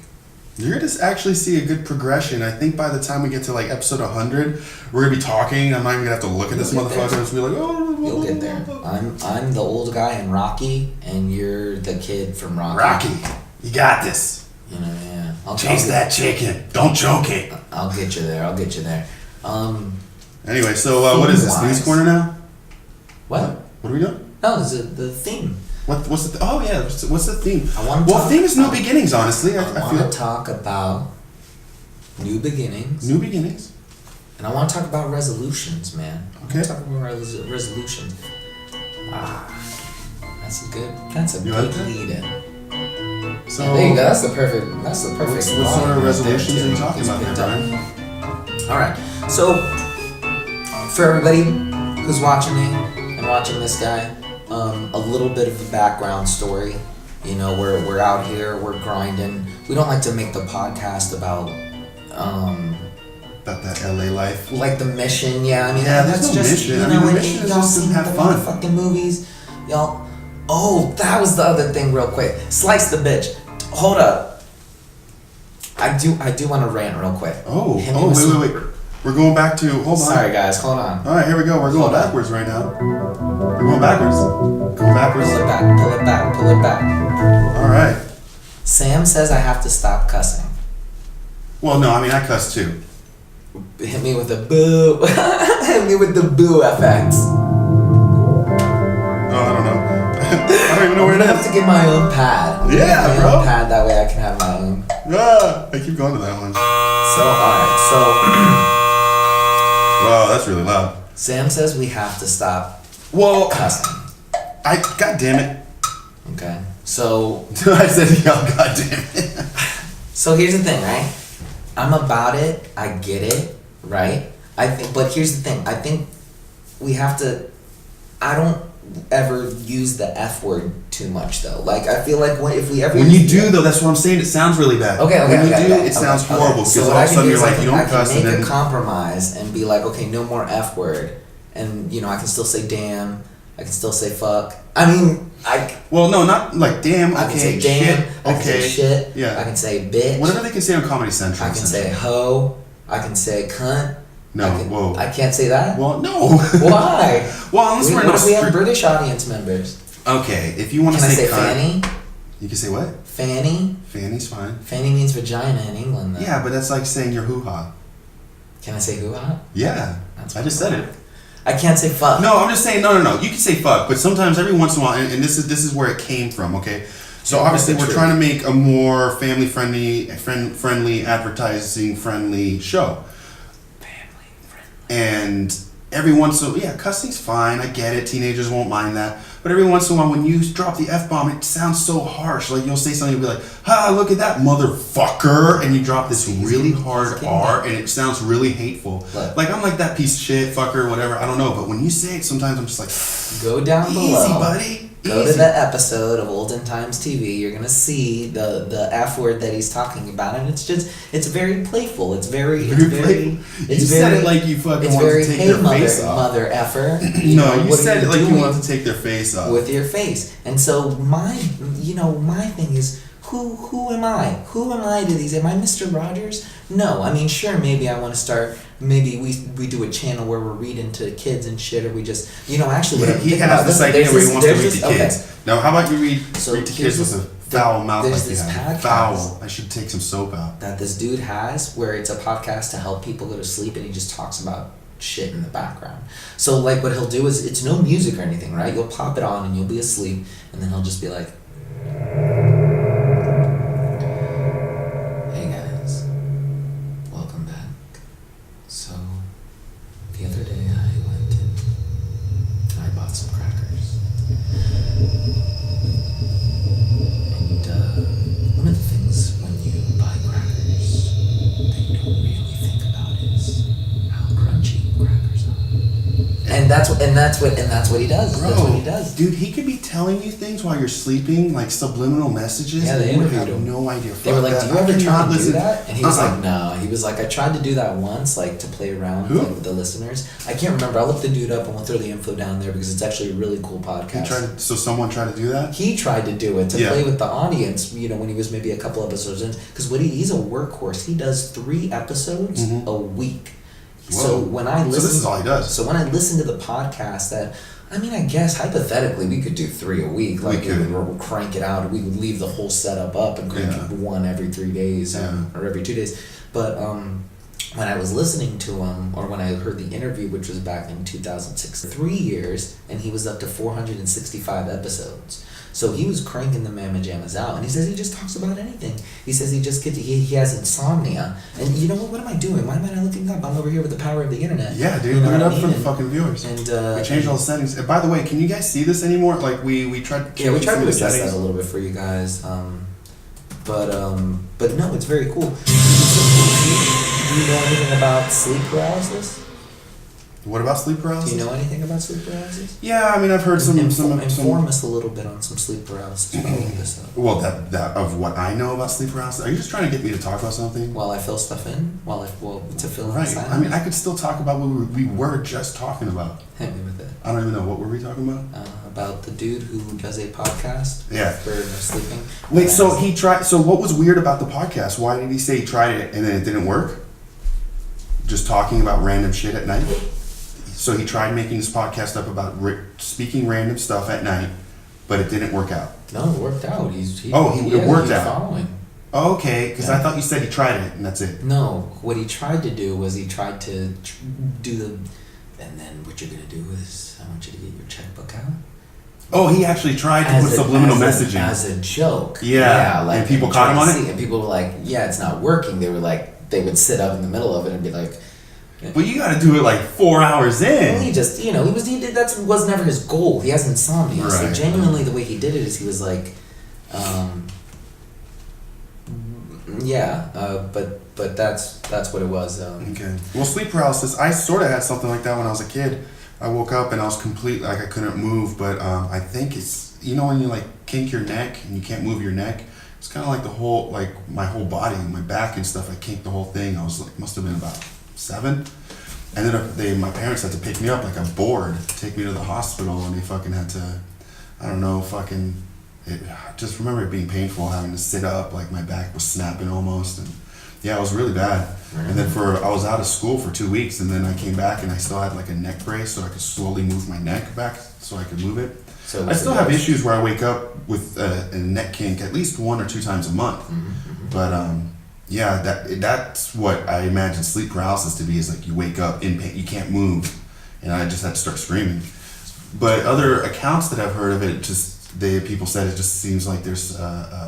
Speaker 1: You're gonna actually see a good progression. I think by the time we get to like episode 100, we're gonna be talking. I'm not even gonna have to look at this motherfucker and be like, oh.
Speaker 2: You'll get there. I'm the old guy in Rocky, and you're the kid from Rocky.
Speaker 1: Rocky, you got this.
Speaker 2: Yeah.
Speaker 1: Chase that chicken. Don't choke it.
Speaker 2: I'll get you there.
Speaker 1: Anyway, so what is this? News Corner now?
Speaker 2: What?
Speaker 1: What are we doing?
Speaker 2: No, it's the theme.
Speaker 1: What's the? Oh yeah, what's the theme? Theme is new beginnings. Honestly, I
Speaker 2: want to talk about new beginnings.
Speaker 1: New beginnings.
Speaker 2: And I want to talk about resolutions, man.
Speaker 1: Okay.
Speaker 2: I want to talk about resolutions. That's a good lead in.
Speaker 1: So
Speaker 2: there you go. That's the perfect.
Speaker 1: What sort of resolutions are you talking about there, Bryan?
Speaker 2: All right. So for everybody who's watching me and watching this guy, a little bit of a background story. We're out here, we're grinding. We don't like to make the podcast about
Speaker 1: that LA life.
Speaker 2: Like the mission, yeah. I mean,
Speaker 1: yeah,
Speaker 2: that's
Speaker 1: no
Speaker 2: just
Speaker 1: mission.
Speaker 2: the mission is just to have fun. Fucking movies, y'all. Oh, that was the other thing, real quick. Slice the bitch. Hold up. I do want to rant real quick.
Speaker 1: Wait. We're going back to. Hold on.
Speaker 2: Sorry, guys. Hold on.
Speaker 1: All right, here we go. We're going backwards right now. We're going backwards. Going backwards.
Speaker 2: Pull it back.
Speaker 1: All right.
Speaker 2: Sam says I have to stop cussing.
Speaker 1: Well, no, I mean I cuss too.
Speaker 2: Hit me with the boo. Hit me with the boo effects.
Speaker 1: Oh, I don't know. I don't even know where it is.
Speaker 2: I have to get my own pad.
Speaker 1: Yeah, bro.
Speaker 2: Own pad, that way I can have my own.
Speaker 1: I keep going to that one.
Speaker 2: So.
Speaker 1: Wow, that's really loud.
Speaker 2: Sam says we have to stop cussing.
Speaker 1: God damn it.
Speaker 2: Okay. So.
Speaker 1: I said, God damn it.
Speaker 2: So here's the thing, right? I'm about it. I get it, right? But here's the thing. I think we have to. I don't ever use the F word too much though. Like I feel like when you
Speaker 1: do though, that's what I'm saying. It sounds really bad. It sounds horrible.
Speaker 2: So what I can do is I can make a compromise and be like, okay, no more F word, and I can still say damn. I can still say fuck. I mean,
Speaker 1: Well, no, not like damn. Okay,
Speaker 2: I can say damn.
Speaker 1: Shit,
Speaker 2: I can say shit.
Speaker 1: Yeah.
Speaker 2: I can say bitch.
Speaker 1: Whatever they can say on Comedy Central.
Speaker 2: I can say hoe. I can say cunt.
Speaker 1: No, whoa.
Speaker 2: I can't say that?
Speaker 1: Well, no.
Speaker 2: Why?
Speaker 1: Well, unless
Speaker 2: what if we have British audience members?
Speaker 1: Okay, if you want to
Speaker 2: say
Speaker 1: cunt,
Speaker 2: fanny?
Speaker 1: You can say what?
Speaker 2: Fanny?
Speaker 1: Fanny's fine.
Speaker 2: Fanny means vagina in England, though.
Speaker 1: Yeah, but that's like saying your hoo-ha.
Speaker 2: Can I say hoo-ha?
Speaker 1: Yeah, I just said it.
Speaker 2: I can't say fuck.
Speaker 1: No, I'm just saying, no. You can say fuck, but sometimes every once in a while, and this is where it came from, okay? So obviously we're trying to make a more family-friendly, advertising-friendly show. Family-friendly. And every once in a while, yeah, cussing's fine, I get it, teenagers won't mind that. But every once in a while, when you drop the F-bomb, it sounds so harsh. Like, you'll say something, you'll be like, ha, look at that motherfucker. And you drop this really hard R, and it sounds really hateful. Like, I'm like, that piece of shit, fucker, whatever, I don't know. But when you say it, sometimes I'm just like,
Speaker 2: go down below.
Speaker 1: Easy, buddy.
Speaker 2: Go to the episode of Olden Times TV. You're gonna see the F word that he's talking about, and it's very playful. It's very.
Speaker 1: You said it like you fucking wanted to take their face off.
Speaker 2: Mother effer.
Speaker 1: No, you said it like you wanted to take their face off.
Speaker 2: With your face, and so my thing is. Who am I? Who am I to these? Am I Mr. Rogers? No, I mean, sure, maybe I want to start, maybe we do a channel where we're reading to kids and shit, or we just, actually what I'm thinking about.
Speaker 1: He has this idea where he wants to read to kids. Okay. Now, how about you read to kids with a foul mouth like you have? Foul. I should take some soap out.
Speaker 2: That this dude has, where it's a podcast to help people go to sleep, and he just talks about shit in the background. So, like, what he'll do is, it's no music or anything, right? You'll pop it on, and you'll be asleep, and then he'll just be like... So, the other day I went and I bought some crackers. And one of the things when you buy crackers that you don't really think about is how crunchy crackers are. And that's what he does.
Speaker 1: Bro,
Speaker 2: that's what he does.
Speaker 1: Dude, he could be telling you things while you're sleeping, like subliminal messages.
Speaker 2: Yeah, they interviewed him.
Speaker 1: No idea.
Speaker 2: They were like, "Do you ever try to do that?" And he was
Speaker 1: Uh-uh.
Speaker 2: like, "No." He was like, "I tried to do that once, like to play around with the listeners. I can't remember. I'll look the dude up and we'll throw the info down there because it's actually a really cool podcast."
Speaker 1: So someone tried to do that?
Speaker 2: He tried to do it to play with the audience. When he was maybe a couple episodes in, because he's a workhorse. He does 3 episodes a week.
Speaker 1: Whoa.
Speaker 2: So when I listen,
Speaker 1: so this is all he does.
Speaker 2: So when I listen to the podcast, I guess hypothetically we could do 3 a week. Like we'll crank it out. We would leave the whole setup up and crank one every 3 days or every 2 days. But when I was listening to him, or when I heard the interview, which was back in 2006, 3 years, and he was up to 465 episodes. So he was cranking the mamma jammas out, and he says he just talks about anything. He says he has insomnia, and you know what? What am I doing? Why am I not looking up? I'm over here with the power of the internet.
Speaker 1: Yeah, dude, look it up for the fucking viewers. And we changed all the settings. And by the way, can you guys see this anymore? Like we tried.
Speaker 2: Yeah, we tried to adjust that a little bit for you guys. But no, it's very cool. Do you know anything about sleep paralysis?
Speaker 1: What about sleep paralysis?
Speaker 2: Do you know anything about sleep paralysis?
Speaker 1: Yeah, I mean, I've heard some.
Speaker 2: Inform us a little bit on some sleep paralysis.
Speaker 1: Well, that of what I know about sleep paralysis. Are you just trying to get me to talk about something?
Speaker 2: While I fill stuff in, to fill in.
Speaker 1: Right. I mean, I could still talk about what we were just talking about.
Speaker 2: Hit me with it.
Speaker 1: I don't even know what were we talking about.
Speaker 2: About the dude who does a podcast.
Speaker 1: Yeah.
Speaker 2: For sleeping.
Speaker 1: Wait, so he tried. So what was weird about the podcast? Why did he say he tried it and then it didn't work? Just talking about random shit at night. So he tried making this podcast up about speaking random stuff at night, but it didn't work out.
Speaker 2: No, it worked out.
Speaker 1: It worked out.
Speaker 2: Following.
Speaker 1: Oh, okay, because I thought you said he tried it and that's it.
Speaker 2: No, what he tried to do was he tried to do the, and then what you're gonna do is I want you to get your checkbook out.
Speaker 1: Oh, he actually tried to put subliminal messaging
Speaker 2: as a joke.
Speaker 1: Yeah, like, and people caught him on it.
Speaker 2: And people were like, "Yeah, it's not working." They were like, they would sit up in the middle of it and be like.
Speaker 1: But you got to do it like 4 hours in.
Speaker 2: Well, he just, he did, that was never his goal. He has insomnia. Right. So genuinely, the way he did it is he was like, but that's what it was.
Speaker 1: Okay. Well, sleep paralysis. I sort of had something like that when I was a kid. I woke up and I was completely like I couldn't move. But I think it's when you like kink your neck and you can't move your neck. It's kind of like my whole body, my back and stuff. I kinked the whole thing. I was like, must have been about 7. Ended up my parents had to pick me up like a board, take me to the hospital, and they fucking had to, I don't know, I just remember it being painful having to sit up, like my back was snapping almost, and yeah, it was really bad. Mm-hmm. And then I was out of school for 2 weeks, and then I came back and I still had like a neck brace so I could slowly move my neck back so I could move it. So I still have issues where I wake up with a neck kink at least 1 or 2 times a month, but yeah, that's what I imagine sleep paralysis to be, is like you wake up in pain, you can't move, and I just had to start screaming. But other accounts that I've heard of it, people said it just seems like there's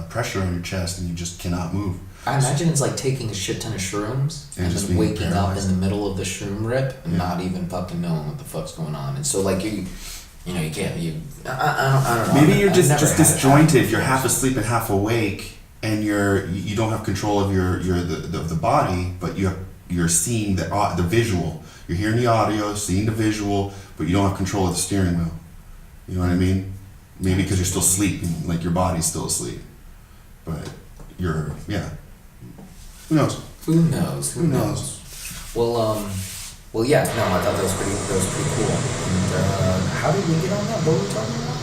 Speaker 1: pressure on your chest and you just cannot move.
Speaker 2: I imagine it's like taking a shit ton of shrooms and then waking up in the middle of the shroom rip and not even fucking knowing what the fuck's going on. And so like you can't, I don't know.
Speaker 1: Maybe you're just disjointed. You're half asleep and half awake, and you don't have control of the body, but you're seeing the visual. You're hearing the audio, seeing the visual, but you don't have control of the steering wheel. You know what I mean? Maybe because you're still sleeping, like your body's still asleep, but Who knows?
Speaker 2: Who knows? Well, yeah. No, I thought that was pretty cool. And how did we get on that? What were we talking about?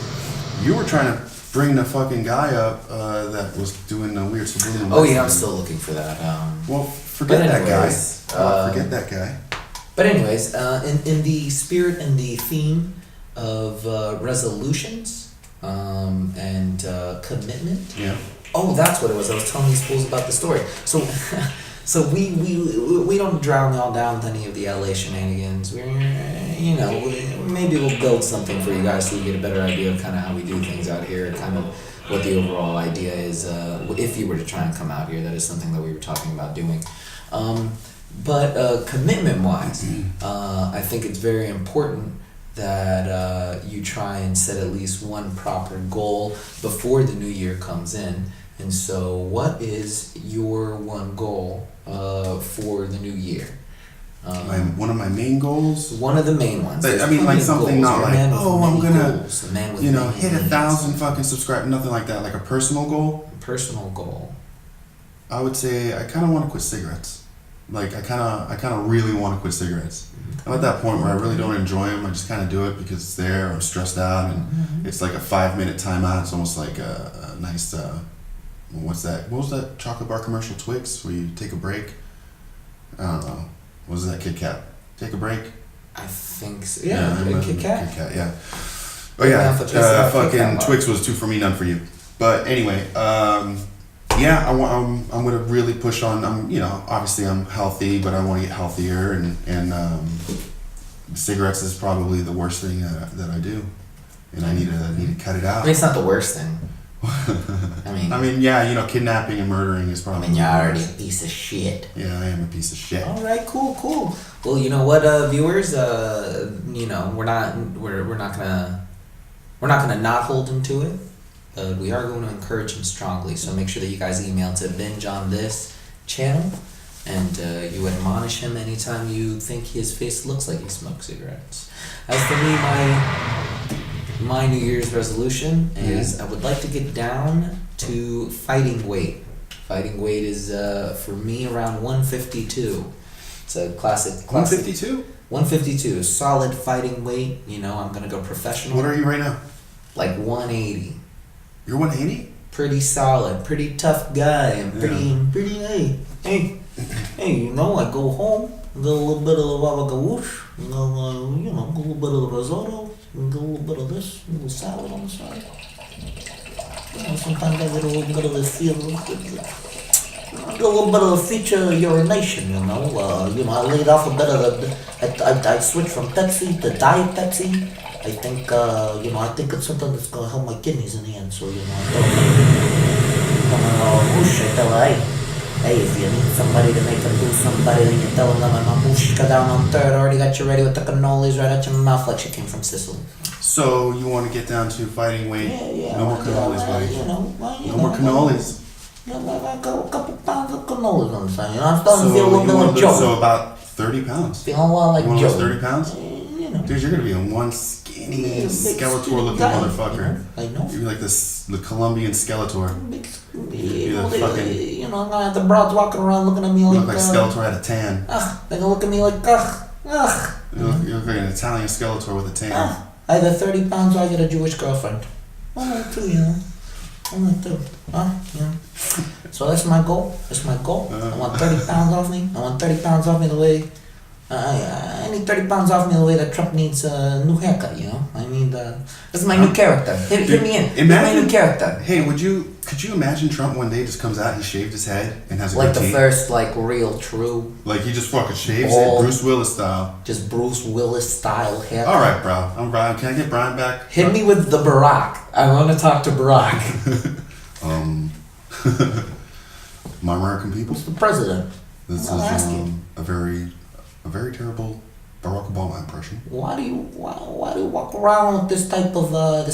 Speaker 1: You were trying to bring the fucking guy up that was doing the weird subliminal.
Speaker 2: Oh yeah, I'm still looking for that.
Speaker 1: Forget that guy. Forget that guy.
Speaker 2: But anyways, in the spirit and the theme of resolutions and commitment.
Speaker 1: Yeah.
Speaker 2: Oh, that's what it was. I was telling these fools about the story. So we don't drown y'all down with any of the LA shenanigans. Maybe we'll build something for you guys so you get a better idea of kind of how we do things out here, kind of what the overall idea is. If you were to try and come out here, that is something that we were talking about doing. But commitment-wise, I think it's very important that you try and set at least one proper goal before the new year comes in. And so what is your one goal for the new year?
Speaker 1: One of my main goals?
Speaker 2: One of the main ones.
Speaker 1: I mean, like something not like, I'm gonna, hit 1,000 fucking subscribers, nothing like that. Like a personal goal?
Speaker 2: Personal goal.
Speaker 1: I would say I kind of want to quit cigarettes. Like I kind of really want to quit cigarettes. I'm at that point where I really don't enjoy them. I just kind of do it because it's there. I'm stressed out, and it's like a 5-minute timeout. It's almost like a nice. What's that? What was that chocolate bar commercial? Twix, where you take a break. I don't know. What was that? Kit Kat. Take a break.
Speaker 2: I think so. Yeah, Kit Kat.
Speaker 1: Kit Kat. Yeah. Oh yeah. Fucking Twix was 2 for me, none for you. But anyway, yeah, I'm gonna really push on. Obviously I'm healthy, but I want to get healthier, and cigarettes is probably the worst thing that I do, and I need to cut it out.
Speaker 2: I mean, it's not the worst thing.
Speaker 1: I mean, yeah, kidnapping and murdering is probably.
Speaker 2: You're already a piece of shit.
Speaker 1: Yeah, I am a piece of shit.
Speaker 2: All right, cool. Well, you know what, viewers, we're not gonna not hold him to it. We are going to encourage him strongly, so make sure that you guys email to Binge on this channel, and you admonish him anytime you think his face looks like he smokes cigarettes. As for me, my New Year's resolution is I would like to get down to fighting weight. Fighting weight is for me around 152. It's a classic.
Speaker 1: 152?
Speaker 2: 152, solid fighting weight. I'm gonna go professional.
Speaker 1: What are you right now?
Speaker 2: Like 180.
Speaker 1: You're 180?
Speaker 2: Pretty solid, pretty tough guy, and pretty hey, I go home, get a little bit of baba ganoush, get a little bit of risotto, get a little bit of this, a little salad on the side. Sometimes I get a little bit of the feel, a little bit of a feature urination, I laid off a bit of I switched from Pepsi to Diet Pepsi. I think, I think it's something that's going to help my kidneys in the end, so, I tell her, hey, if you need somebody to make them do somebody, then you tell them I'm a mushka down on third, already got you ready with the cannolis right out your mouth like she came from Sicily.
Speaker 1: So, you want to get down to fighting weight?
Speaker 2: Yeah.
Speaker 1: No more cannolis, buddy. No more cannolis.
Speaker 2: Yeah, I got a couple pounds of cannolis on the side, I'm starting to feel a little bit like Joe.
Speaker 1: So, about 30 pounds?
Speaker 2: Feeling a lot like Joe.
Speaker 1: 30 pounds? Dude, you're gonna be one skinny Skeletor looking motherfucker.
Speaker 2: I know.
Speaker 1: You're like the Colombian Skeletor.
Speaker 2: You're I'm gonna have the broads walking around looking at me like.
Speaker 1: You look like Skeletor had a tan.
Speaker 2: They're gonna look at me like
Speaker 1: You look like an Italian Skeletor with a tan.
Speaker 2: Either 30 pounds or I get a Jewish girlfriend. I'm like two, I'm like two. So that's my goal. I want 30 pounds off me. The way. I need 30 pounds off me the way that Trump needs a new haircut, I mean, this is my new character. Hit me in. Imagine,
Speaker 1: my new character. Hey, would you Could you imagine Trump one day just comes out, he shaved his head and has a
Speaker 2: like the
Speaker 1: goatee?
Speaker 2: first like real true.
Speaker 1: Like he just fucking shaves
Speaker 2: Bald.
Speaker 1: it, Bruce Willis style.
Speaker 2: Just Bruce Willis style haircut.
Speaker 1: All right, bro. I'm Bryan. Can I get Bryan back?
Speaker 2: Hit me with the Barack. I want to talk to Barack.
Speaker 1: My American people.
Speaker 2: Who's the president?
Speaker 1: This
Speaker 2: I'll ask
Speaker 1: is
Speaker 2: you.
Speaker 1: a very terrible Barack Obama impression.
Speaker 2: Why do you walk around with this type of I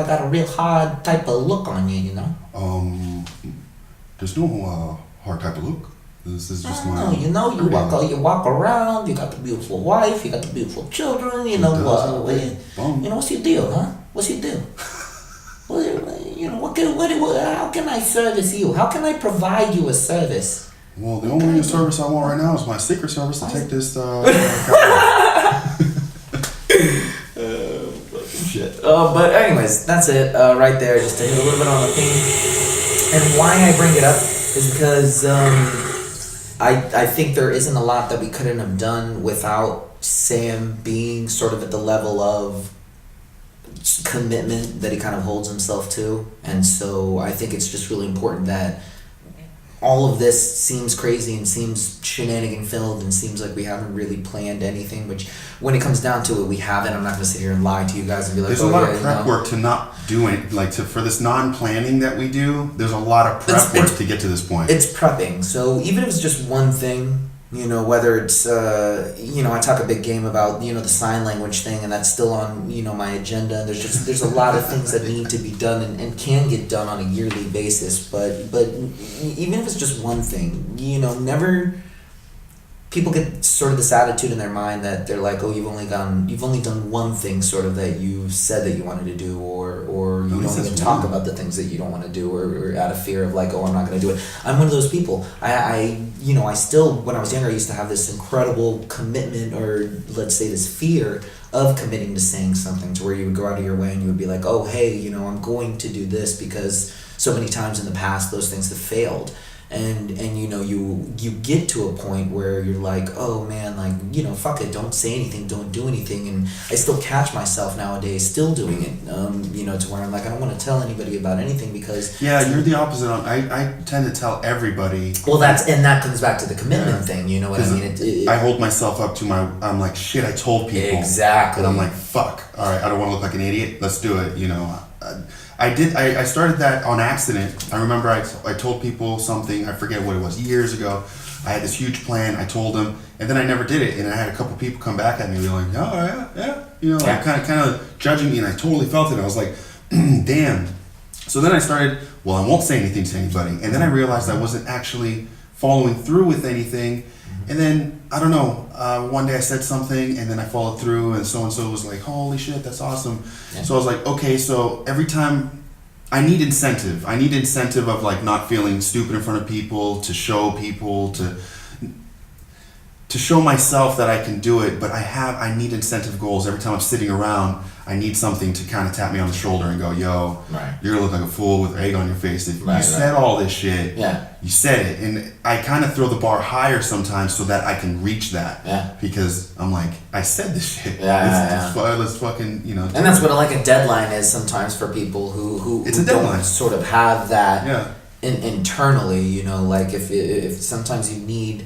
Speaker 2: got a real hard type of look on you, you know?
Speaker 1: There's no hard type of look. This is just my.
Speaker 2: No, you know, you walk around. You got the beautiful wife. You got the beautiful children. You know what's your deal, huh? What's your deal? How can I service you? How can I provide you a service?
Speaker 1: Well, the only service I want right now is my Secret Service to take this.
Speaker 2: Shit. But anyways, that's it. Right there, just to hit a little bit on the theme. And why I bring it up is because I think there isn't a lot that we couldn't have done without Sam being sort of at the level of commitment that he kind of holds himself to. And so I think it's just really important that all of this seems crazy and seems shenanigan filled and seems like we haven't really planned anything, which when it comes down to it, we haven't. I'm not going to sit here and lie to you guys and be like,
Speaker 1: there's a lot of prep work to not do it, for this non-planning that we do, there's a lot of prep work to get to this point.
Speaker 2: It's prepping. So even if it's just one thing, whether it's, I talk a big game about, the sign language thing, and that's still on, my agenda. And there's a lot of things that need to be done and can get done on a yearly basis. But even if it's just one thing, never. People get sort of this attitude in their mind that they're like, oh, you've only done one thing sort of that you said that you wanted to do, or you don't even talk about the things that you don't want to do, or out of fear of like, oh, I'm not going to do it. I'm one of those people. I still, when I was younger, I used to have this incredible commitment, or let's say this fear of committing to saying something, to where you would go out of your way and you would be like, oh, hey, I'm going to do this, because so many times in the past those things have failed. And you get to a point where you're like, oh man, fuck it, don't say anything, don't do anything. And I still catch myself nowadays still doing it, to where I'm like, I don't want to tell anybody about anything, because
Speaker 1: you're the opposite. I tend to tell everybody.
Speaker 2: Well, that comes back to the commitment thing, you know what I mean?
Speaker 1: I hold myself up to I'm like, shit, I told people.
Speaker 2: Exactly.
Speaker 1: And I'm like, fuck, all right, I don't want to look like an idiot, let's do it, I started that on accident. I remember I told people something, I forget what it was, years ago. I had this huge plan, I told them, and then I never did it. And I had a couple people come back at me, be like, oh, yeah. Kind of judging me, and I totally felt it. I was like, damn. So then I started, well, I won't say anything to anybody. And then I realized I wasn't actually following through with anything. And then, I don't know, one day I said something and then I followed through, and so-and-so was like, holy shit, that's awesome. Yeah. So I was like, okay, so every time I need incentive. I need incentive of like not feeling stupid in front of people, to show people, to show myself that I can do it, but I need incentive goals. Every time I'm sitting around, I need something to kind of tap me on the shoulder and go, yo, you're gonna look like a fool with egg on your face. If you said all this shit, you said it. And I kind of throw the bar higher sometimes so that I can reach that. Yeah. Because I'm like, I said this shit. Let's fucking, And
Speaker 2: that's what like a deadline is sometimes for people who don't sort of have that internally, like if sometimes you need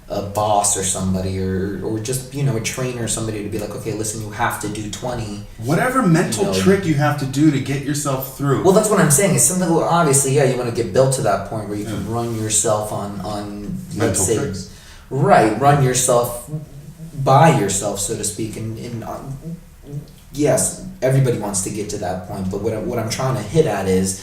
Speaker 2: a boss or somebody, or just a trainer or somebody to be like, okay, listen, you have to do 20.
Speaker 1: Whatever mental trick you have to do to get yourself through.
Speaker 2: Well, that's what I'm saying. It's something, obviously, you want to get built to that point where you can run yourself on let's say, tricks. Right, run yourself by yourself, so to speak, and yes, everybody wants to get to that point, but what I'm trying to hit at is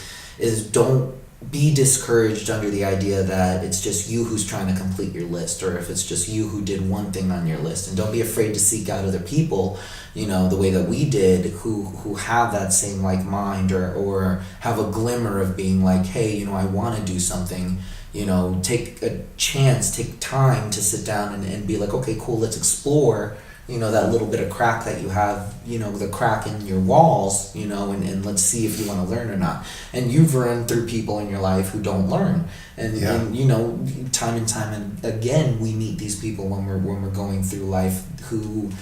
Speaker 2: don't be discouraged under the idea that it's just you who's trying to complete your list, or if it's just you who did one thing on your list. And don't be afraid to seek out other people, the way that we did, who have that same like mind, or have a glimmer of being like, hey, I want to do something. Take a chance, take time to sit down and be like, okay, cool, let's explore that little bit of crack that you have, the crack in your walls, and let's see if you want to learn or not. And you've run through people in your life who don't learn. And time and time and again, we meet these people when we're going through life who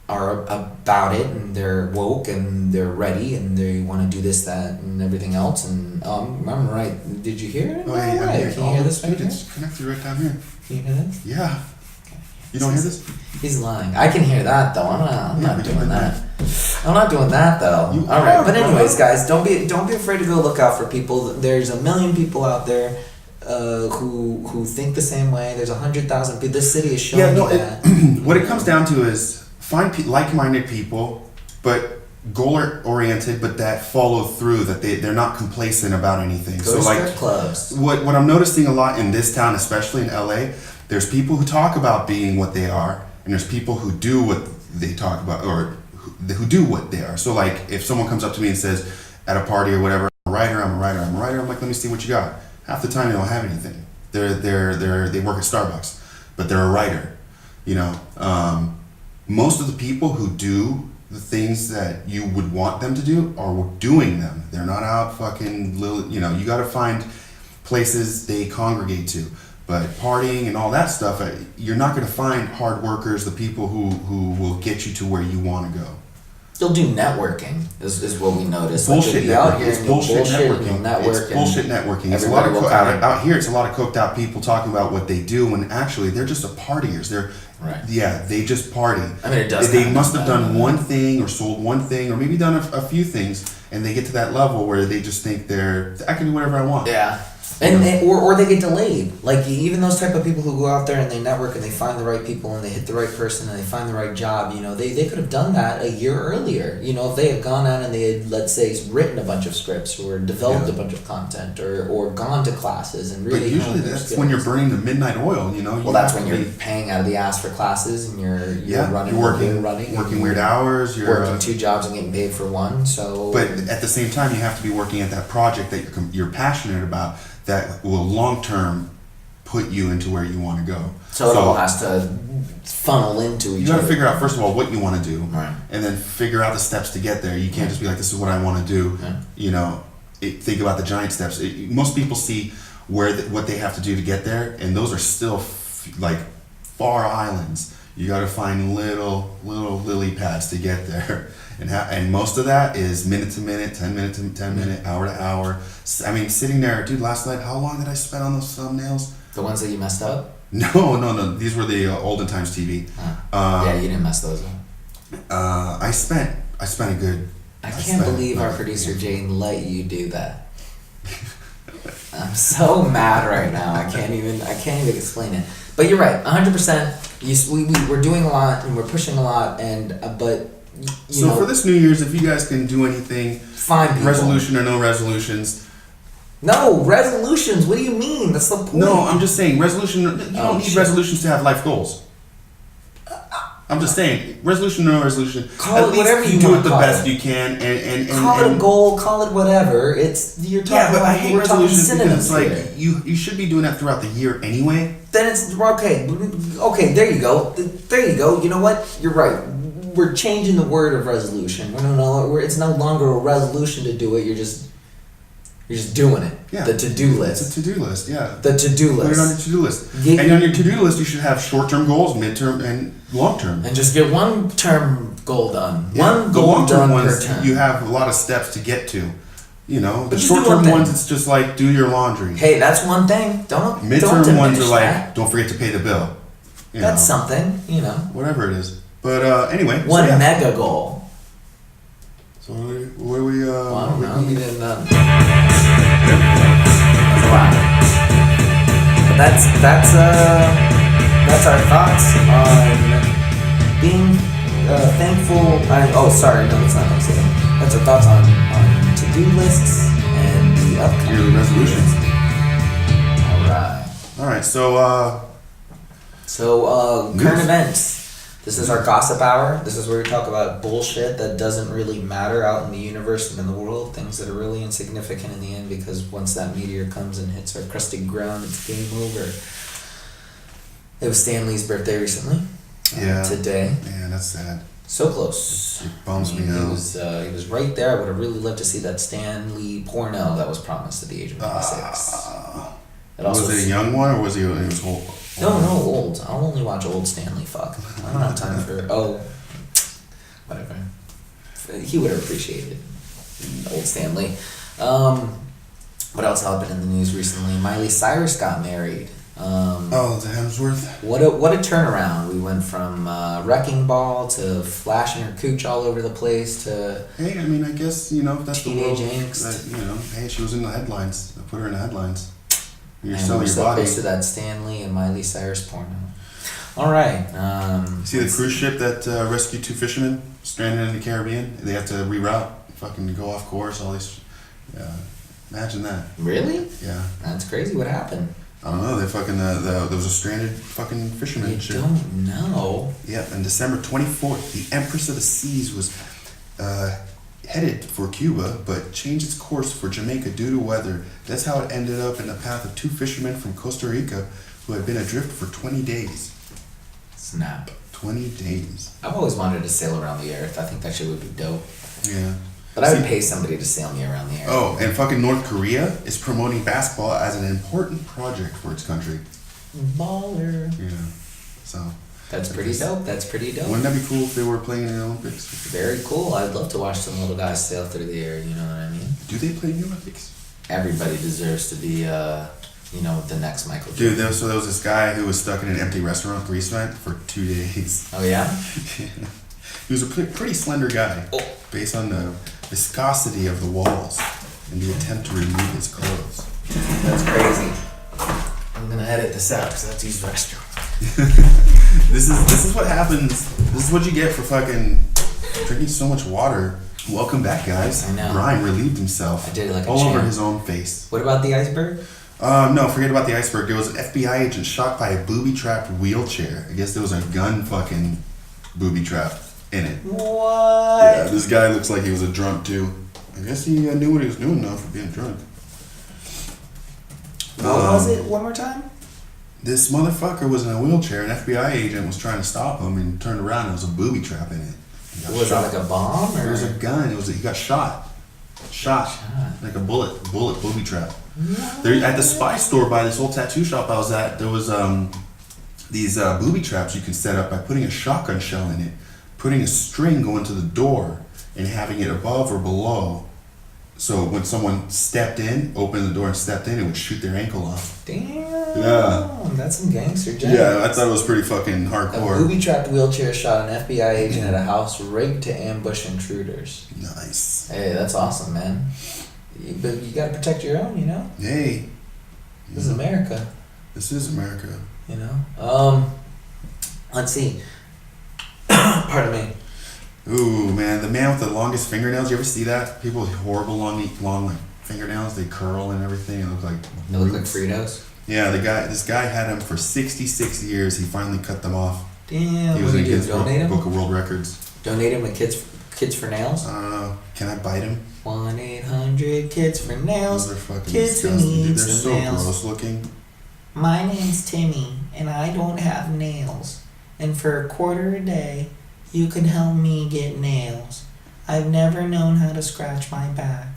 Speaker 2: are about it, and they're woke, and they're ready, and they want to do this, that, and everything else. And I'm right. Did you hear it?
Speaker 1: Oh, yeah,
Speaker 2: right. Can you hear this right here?
Speaker 1: It's connected right down here.
Speaker 2: Can you hear this?
Speaker 1: Yeah. You don't hear this?
Speaker 2: He's lying. I can hear that though. I'm not doing that. I'm not doing that though.
Speaker 1: You
Speaker 2: All right.
Speaker 1: are,
Speaker 2: But anyways,
Speaker 1: bro.
Speaker 2: guys, don't be afraid to go look out for people. There's a million people out there who think the same way. There's 100,000 people. This city is showing you that.
Speaker 1: What it comes down to is find like-minded people, but goal-oriented, but that follow through. That they're not complacent about anything.
Speaker 2: Go to strip clubs.
Speaker 1: What I'm noticing a lot in this town, especially in LA, there's people who talk about being what they are, and there's people who do what they talk about, or who do what they are. So like, if someone comes up to me and says at a party or whatever, I'm a writer, I'm like, let me see what you got. Half the time they don't have anything. They work at Starbucks, but they're a writer. You know, most of the people who do the things that you would want them to do are doing them. They're not out fucking little. You know, you got to find places they congregate to. But partying and all that stuff, you're not going to find hard workers, the people who will get you to where you want to go.
Speaker 2: You'll do networking, is what we noticed.
Speaker 1: Bullshit
Speaker 2: networking.
Speaker 1: It's bullshit networking.
Speaker 2: Network
Speaker 1: It's bullshit networking. It's a lot of out here. It's a lot of coked out people talking about what they do when actually they're just a partiers. They just party.
Speaker 2: I mean, it does.
Speaker 1: They must have done one thing or sold one thing or maybe done a few things, and they get to that level where they just think I can do whatever I want.
Speaker 2: Yeah. Or they get delayed. Like even those type of people who go out there and they network and they find the right people and they hit the right person and they find the right job, you know, they could have done that a year earlier. You know, if they had gone out and they had, let's say, written a bunch of scripts or developed a bunch of content or gone to classes and really.
Speaker 1: But usually that's when you're burning the midnight oil, you know.
Speaker 2: Well, that's when you're paying out of the ass for classes and you're running.
Speaker 1: You're working weird hours. You're
Speaker 2: working 2 jobs and getting paid for one. So.
Speaker 1: But at the same time, you have to be working at that project that you're passionate about. That will long term put you into where you want to go.
Speaker 2: So it all has to funnel into each other.
Speaker 1: You got to figure out first of all what you want to do,
Speaker 2: right,
Speaker 1: and then figure out the steps to get there. You can't just be like, "This is what I want to do."
Speaker 2: Yeah.
Speaker 1: You know, think about the giant steps. Most people see what they have to do to get there, and those are still like far islands. You got to find little lily pads to get there. And most of that is minute to minute, 10 minute to 10 minute, hour to hour. I mean, sitting there, dude, last night, how long did I spend on those thumbnails?
Speaker 2: The ones that you messed up?
Speaker 1: No. These were the olden times TV.
Speaker 2: Yeah, you didn't mess those up.
Speaker 1: I spent a good...
Speaker 2: I can't believe our producer Jane let you do that. I'm so mad right now. I can't even explain it. But you're right, 100%. We're doing a lot and we're pushing a lot, but...
Speaker 1: So for this New Year's, if you guys can do anything,
Speaker 2: find people.
Speaker 1: Resolution or no resolutions.
Speaker 2: No, resolutions, what do you mean? That's the point.
Speaker 1: No, I'm just saying, resolution, you don't need resolutions to have life goals. I'm just saying, resolution or no resolution,
Speaker 2: call
Speaker 1: at
Speaker 2: it
Speaker 1: least
Speaker 2: whatever you
Speaker 1: do
Speaker 2: want
Speaker 1: it the
Speaker 2: call
Speaker 1: best
Speaker 2: it.
Speaker 1: you can and
Speaker 2: call it a goal, call it whatever. You're talking
Speaker 1: yeah, but I hate resolutions because it's like
Speaker 2: here.
Speaker 1: you should be doing that throughout the year anyway.
Speaker 2: Then it's okay, there you go. You know what? You're right. We're changing the word of resolution. It's no longer a resolution to do it. You're just doing it.
Speaker 1: Yeah.
Speaker 2: The to-do list.
Speaker 1: It's a to-do list, yeah.
Speaker 2: The to-do list.
Speaker 1: Put it on your to-do list. And on your to-do list, you should have short-term goals, mid-term, and long-term.
Speaker 2: And just get one term goal done.
Speaker 1: Yeah.
Speaker 2: One goal done per term.
Speaker 1: You have a lot of steps to get to. You know, the
Speaker 2: But
Speaker 1: short-term ones, it's just like do your laundry.
Speaker 2: Hey, that's one thing.
Speaker 1: Mid-term ones are like
Speaker 2: that.
Speaker 1: don't forget to pay the bill.
Speaker 2: That's something, you know.
Speaker 1: Whatever it is. But anyway.
Speaker 2: One mega goal.
Speaker 1: So what are we?
Speaker 2: Well, I don't know. You didn't. That's a lot. But that's our thoughts on being thankful. Sorry, no, that's not what I'm saying. That's our thoughts on to-do lists and the upcoming
Speaker 1: yearly resolutions.
Speaker 2: All right.
Speaker 1: So
Speaker 2: current events. This is our Casa Power. This is where we talk about bullshit that doesn't really matter out in the universe and in the world. Things that are really insignificant in the end because once that meteor comes and hits our crusty ground, it's game over. It was Stan Lee's birthday recently. Today.
Speaker 1: Man, that's sad.
Speaker 2: So close.
Speaker 1: It bums me out.
Speaker 2: He was right there. I would have really loved to see that Stan Lee porno that was promised at the age of 26.
Speaker 1: Was it a young one or was he was old?
Speaker 2: No, old. I'll only watch old Stanley fuck. I don't have time for whatever. He would have appreciated old Stanley. What else happened in the news recently? Miley Cyrus got married.
Speaker 1: The Hemsworth.
Speaker 2: What a turnaround! We went from wrecking ball to flashing her cooch all over the place to.
Speaker 1: Hey, I mean, I guess that's
Speaker 2: teenage
Speaker 1: the world.
Speaker 2: angst.
Speaker 1: Hey, she was in the headlines. I put her in the headlines. You're
Speaker 2: And
Speaker 1: selling
Speaker 2: we're
Speaker 1: your
Speaker 2: so
Speaker 1: body.
Speaker 2: close to that Stanley and Miley Cyrus porno. All right.
Speaker 1: See the cruise ship that rescued 2 fishermen stranded in the Caribbean? They have to reroute, fucking go off course. All these. Imagine that.
Speaker 2: Really?
Speaker 1: Yeah.
Speaker 2: That's crazy. What happened?
Speaker 1: I don't know. They fucking there was a stranded fucking fisherman.
Speaker 2: You
Speaker 1: ship.
Speaker 2: don't know.
Speaker 1: Yeah, on December 24th, the Empress of the Seas was headed for Cuba, but changed its course for Jamaica due to weather. That's how it ended up in the path of 2 fishermen from Costa Rica who had been adrift for 20 days.
Speaker 2: Snap.
Speaker 1: 20 days.
Speaker 2: I've always wanted to sail around the earth. I think that shit would be dope.
Speaker 1: Yeah.
Speaker 2: But I would pay somebody to sail me around the earth.
Speaker 1: Oh, and fucking North Korea is promoting basketball as an important project for its country.
Speaker 2: Baller.
Speaker 1: Yeah. So.
Speaker 2: That's pretty dope. That's pretty dope.
Speaker 1: Wouldn't that be cool if they were playing in the Olympics?
Speaker 2: Very cool. I'd love to watch some little guys sail through the air, you know what I mean?
Speaker 1: Do they play in the Olympics?
Speaker 2: Everybody deserves to be, the next Michael Jordan.
Speaker 1: Dude, there was this guy who was stuck in an empty restaurant, Grease Vent, for 2 days.
Speaker 2: Oh, yeah?
Speaker 1: He was a pretty slender guy, based on the viscosity of the walls and the attempt to remove his clothes.
Speaker 2: That's crazy. I'm gonna edit this out because that's his restaurant.
Speaker 1: This is what happens. This is what you get for fucking drinking so much water. Welcome back, guys.
Speaker 2: I know.
Speaker 1: Bryan relieved himself.
Speaker 2: I did it like a
Speaker 1: all over
Speaker 2: champ.
Speaker 1: his own face.
Speaker 2: What about the iceberg?
Speaker 1: No, forget about the iceberg. There was an FBI agent shot by a booby-trapped wheelchair. I guess there was a gun fucking booby trap in it.
Speaker 2: What?
Speaker 1: Yeah, this guy looks like he was a drunk too. I guess he knew what he was doing now for being drunk.
Speaker 2: What was it? One more time?
Speaker 1: This motherfucker was in a wheelchair. An FBI agent was trying to stop him and turned around and there was a booby trap in it.
Speaker 2: Was it like a bomb? Or?
Speaker 1: There was a gun. He got shot. Shot. Like a bullet booby trap. There, at the Spy store by this old tattoo shop I was at, there was these booby traps you can set up by putting a shotgun shell in it, putting a string going to the door, and having it above or below. So when someone stepped in, opened the door and stepped in, it would shoot their ankle off.
Speaker 2: Damn.
Speaker 1: Yeah.
Speaker 2: That's some gangster jam.
Speaker 1: Yeah, I thought it was pretty fucking
Speaker 2: A
Speaker 1: hardcore.
Speaker 2: booby-trapped wheelchair shot an FBI agent at a house rigged to ambush intruders.
Speaker 1: Nice.
Speaker 2: Hey, that's awesome, man. But you gotta protect your own, you know?
Speaker 1: Hey.
Speaker 2: This is America.
Speaker 1: This is America.
Speaker 2: You know? Let's see. Pardon me.
Speaker 1: Ooh, man, the man with the longest fingernails. You ever see that? People with horrible long like, fingernails. They curl and everything. It looks like
Speaker 2: They look like
Speaker 1: roots.
Speaker 2: Fritos.
Speaker 1: Yeah, this guy had them for 66 years. He finally cut them off.
Speaker 2: Damn.
Speaker 1: He was
Speaker 2: What
Speaker 1: in
Speaker 2: do you do?
Speaker 1: Guinness
Speaker 2: Donate them?
Speaker 1: Book of World Records.
Speaker 2: Donate them to Kids for Nails?
Speaker 1: Can I bite him?
Speaker 2: 1-800-KIDS for nails.
Speaker 1: Those are fucking
Speaker 2: Kids who
Speaker 1: disgusting, dude.
Speaker 2: need
Speaker 1: They're
Speaker 2: some
Speaker 1: so
Speaker 2: nails.
Speaker 1: gross looking.
Speaker 2: My name's Timmy, and I don't have nails. And for $0.25 a day, you can help me get nails. I've never known how to scratch my back.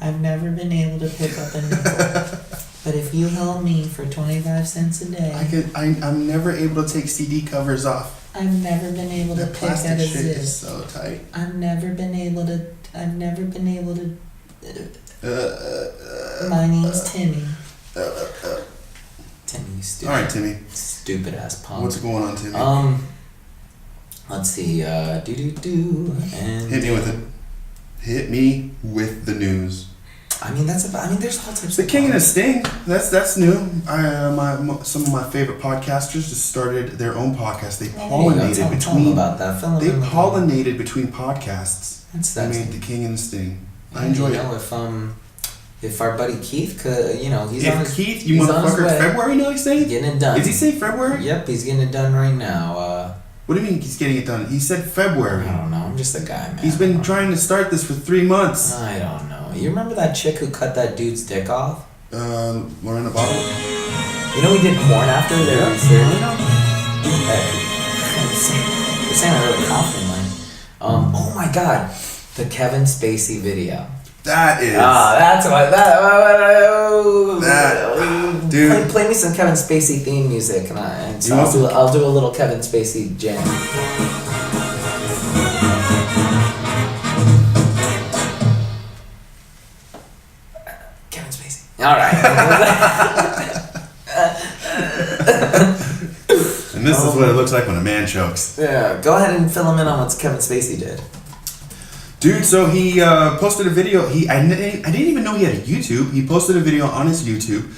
Speaker 2: I've never been able to pick up a nickel. But if you help me for 25 cents a day,
Speaker 1: I'm never able to take CD covers off.
Speaker 2: I've never been able to
Speaker 1: That
Speaker 2: pick
Speaker 1: plastic
Speaker 2: at a
Speaker 1: shit
Speaker 2: zip.
Speaker 1: is so tight.
Speaker 2: I've never been able to. My name's Timmy. Timmy, you stupid.
Speaker 1: All right, Timmy.
Speaker 2: Stupid ass punk.
Speaker 1: What's going on, Timmy?
Speaker 2: Let's see. And
Speaker 1: Hit me with it. Hit me with the news.
Speaker 2: I mean, there's all types.
Speaker 1: The
Speaker 2: of
Speaker 1: King and the
Speaker 2: podcasts.
Speaker 1: Sting. That's new. Some of my favorite podcasters just started their own podcast. They pollinated
Speaker 2: Tell
Speaker 1: between.
Speaker 2: them about that. Fill them
Speaker 1: They
Speaker 2: in.
Speaker 1: pollinated between podcasts.
Speaker 2: That's
Speaker 1: They made the King and the Sting. I enjoy
Speaker 2: you
Speaker 1: it.
Speaker 2: know, if our buddy Keith could, he's on his,
Speaker 1: If Keith, you
Speaker 2: he's on his
Speaker 1: motherfucker,
Speaker 2: way.
Speaker 1: February now he's saying?
Speaker 2: He's getting it done.
Speaker 1: Is he saying February?
Speaker 2: Yep, he's getting it done right now.
Speaker 1: What do you mean he's getting it done? He said February.
Speaker 2: I don't know. I'm just a guy, man.
Speaker 1: He's been trying to start this for 3 months.
Speaker 2: I don't know. You remember that chick who cut that dude's dick off?
Speaker 1: Lorena Bottle?
Speaker 2: You know we did porn after they were They're saying that really confidently. Oh my god, the Kevin Spacey video.
Speaker 1: That is.
Speaker 2: That's what
Speaker 1: That, dude.
Speaker 2: Play me some Kevin Spacey theme music, and so
Speaker 1: You want some-
Speaker 2: I'll do a little Kevin Spacey jam. All right.
Speaker 1: And this is what it looks like when a man chokes.
Speaker 2: Yeah, go ahead and fill him in on what Kevin Spacey did.
Speaker 1: Dude, so he posted a video. I didn't even know he had a YouTube. He posted a video on his YouTube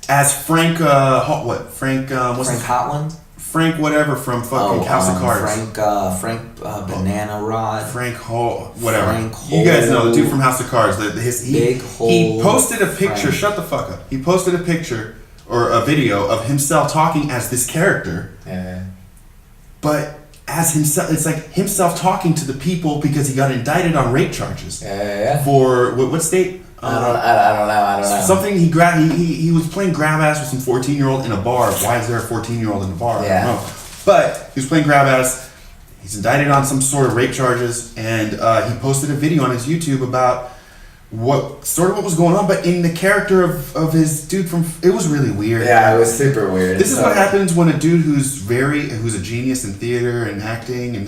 Speaker 1: as Frank. Frank
Speaker 2: Hotland?
Speaker 1: Frank whatever from fucking House of Cards.
Speaker 2: Frank Banana Rod.
Speaker 1: Frank Hole, whatever.
Speaker 2: Frank
Speaker 1: You guys know the
Speaker 2: Hole.
Speaker 1: dude from House of Cards.
Speaker 2: Big Hole.
Speaker 1: He posted a picture.
Speaker 2: Frank.
Speaker 1: Shut the fuck up. He posted a picture or a video of himself talking as this character.
Speaker 2: Yeah.
Speaker 1: But as himself, it's like himself talking to the people because he got indicted on rape charges.
Speaker 2: Yeah.
Speaker 1: For what state?
Speaker 2: I don't know.
Speaker 1: Something he was playing grab ass with some 14-year-old in a bar. Why is there a 14-year-old in a bar?
Speaker 2: Yeah.
Speaker 1: I don't know. But he was playing grab ass. He's indicted on some sort of rape charges, and he posted a video on his YouTube about what was going on, but in the character of his dude from. It was really weird.
Speaker 2: Yeah, it was super weird.
Speaker 1: This is what happens when a dude who's a genius in theater and acting and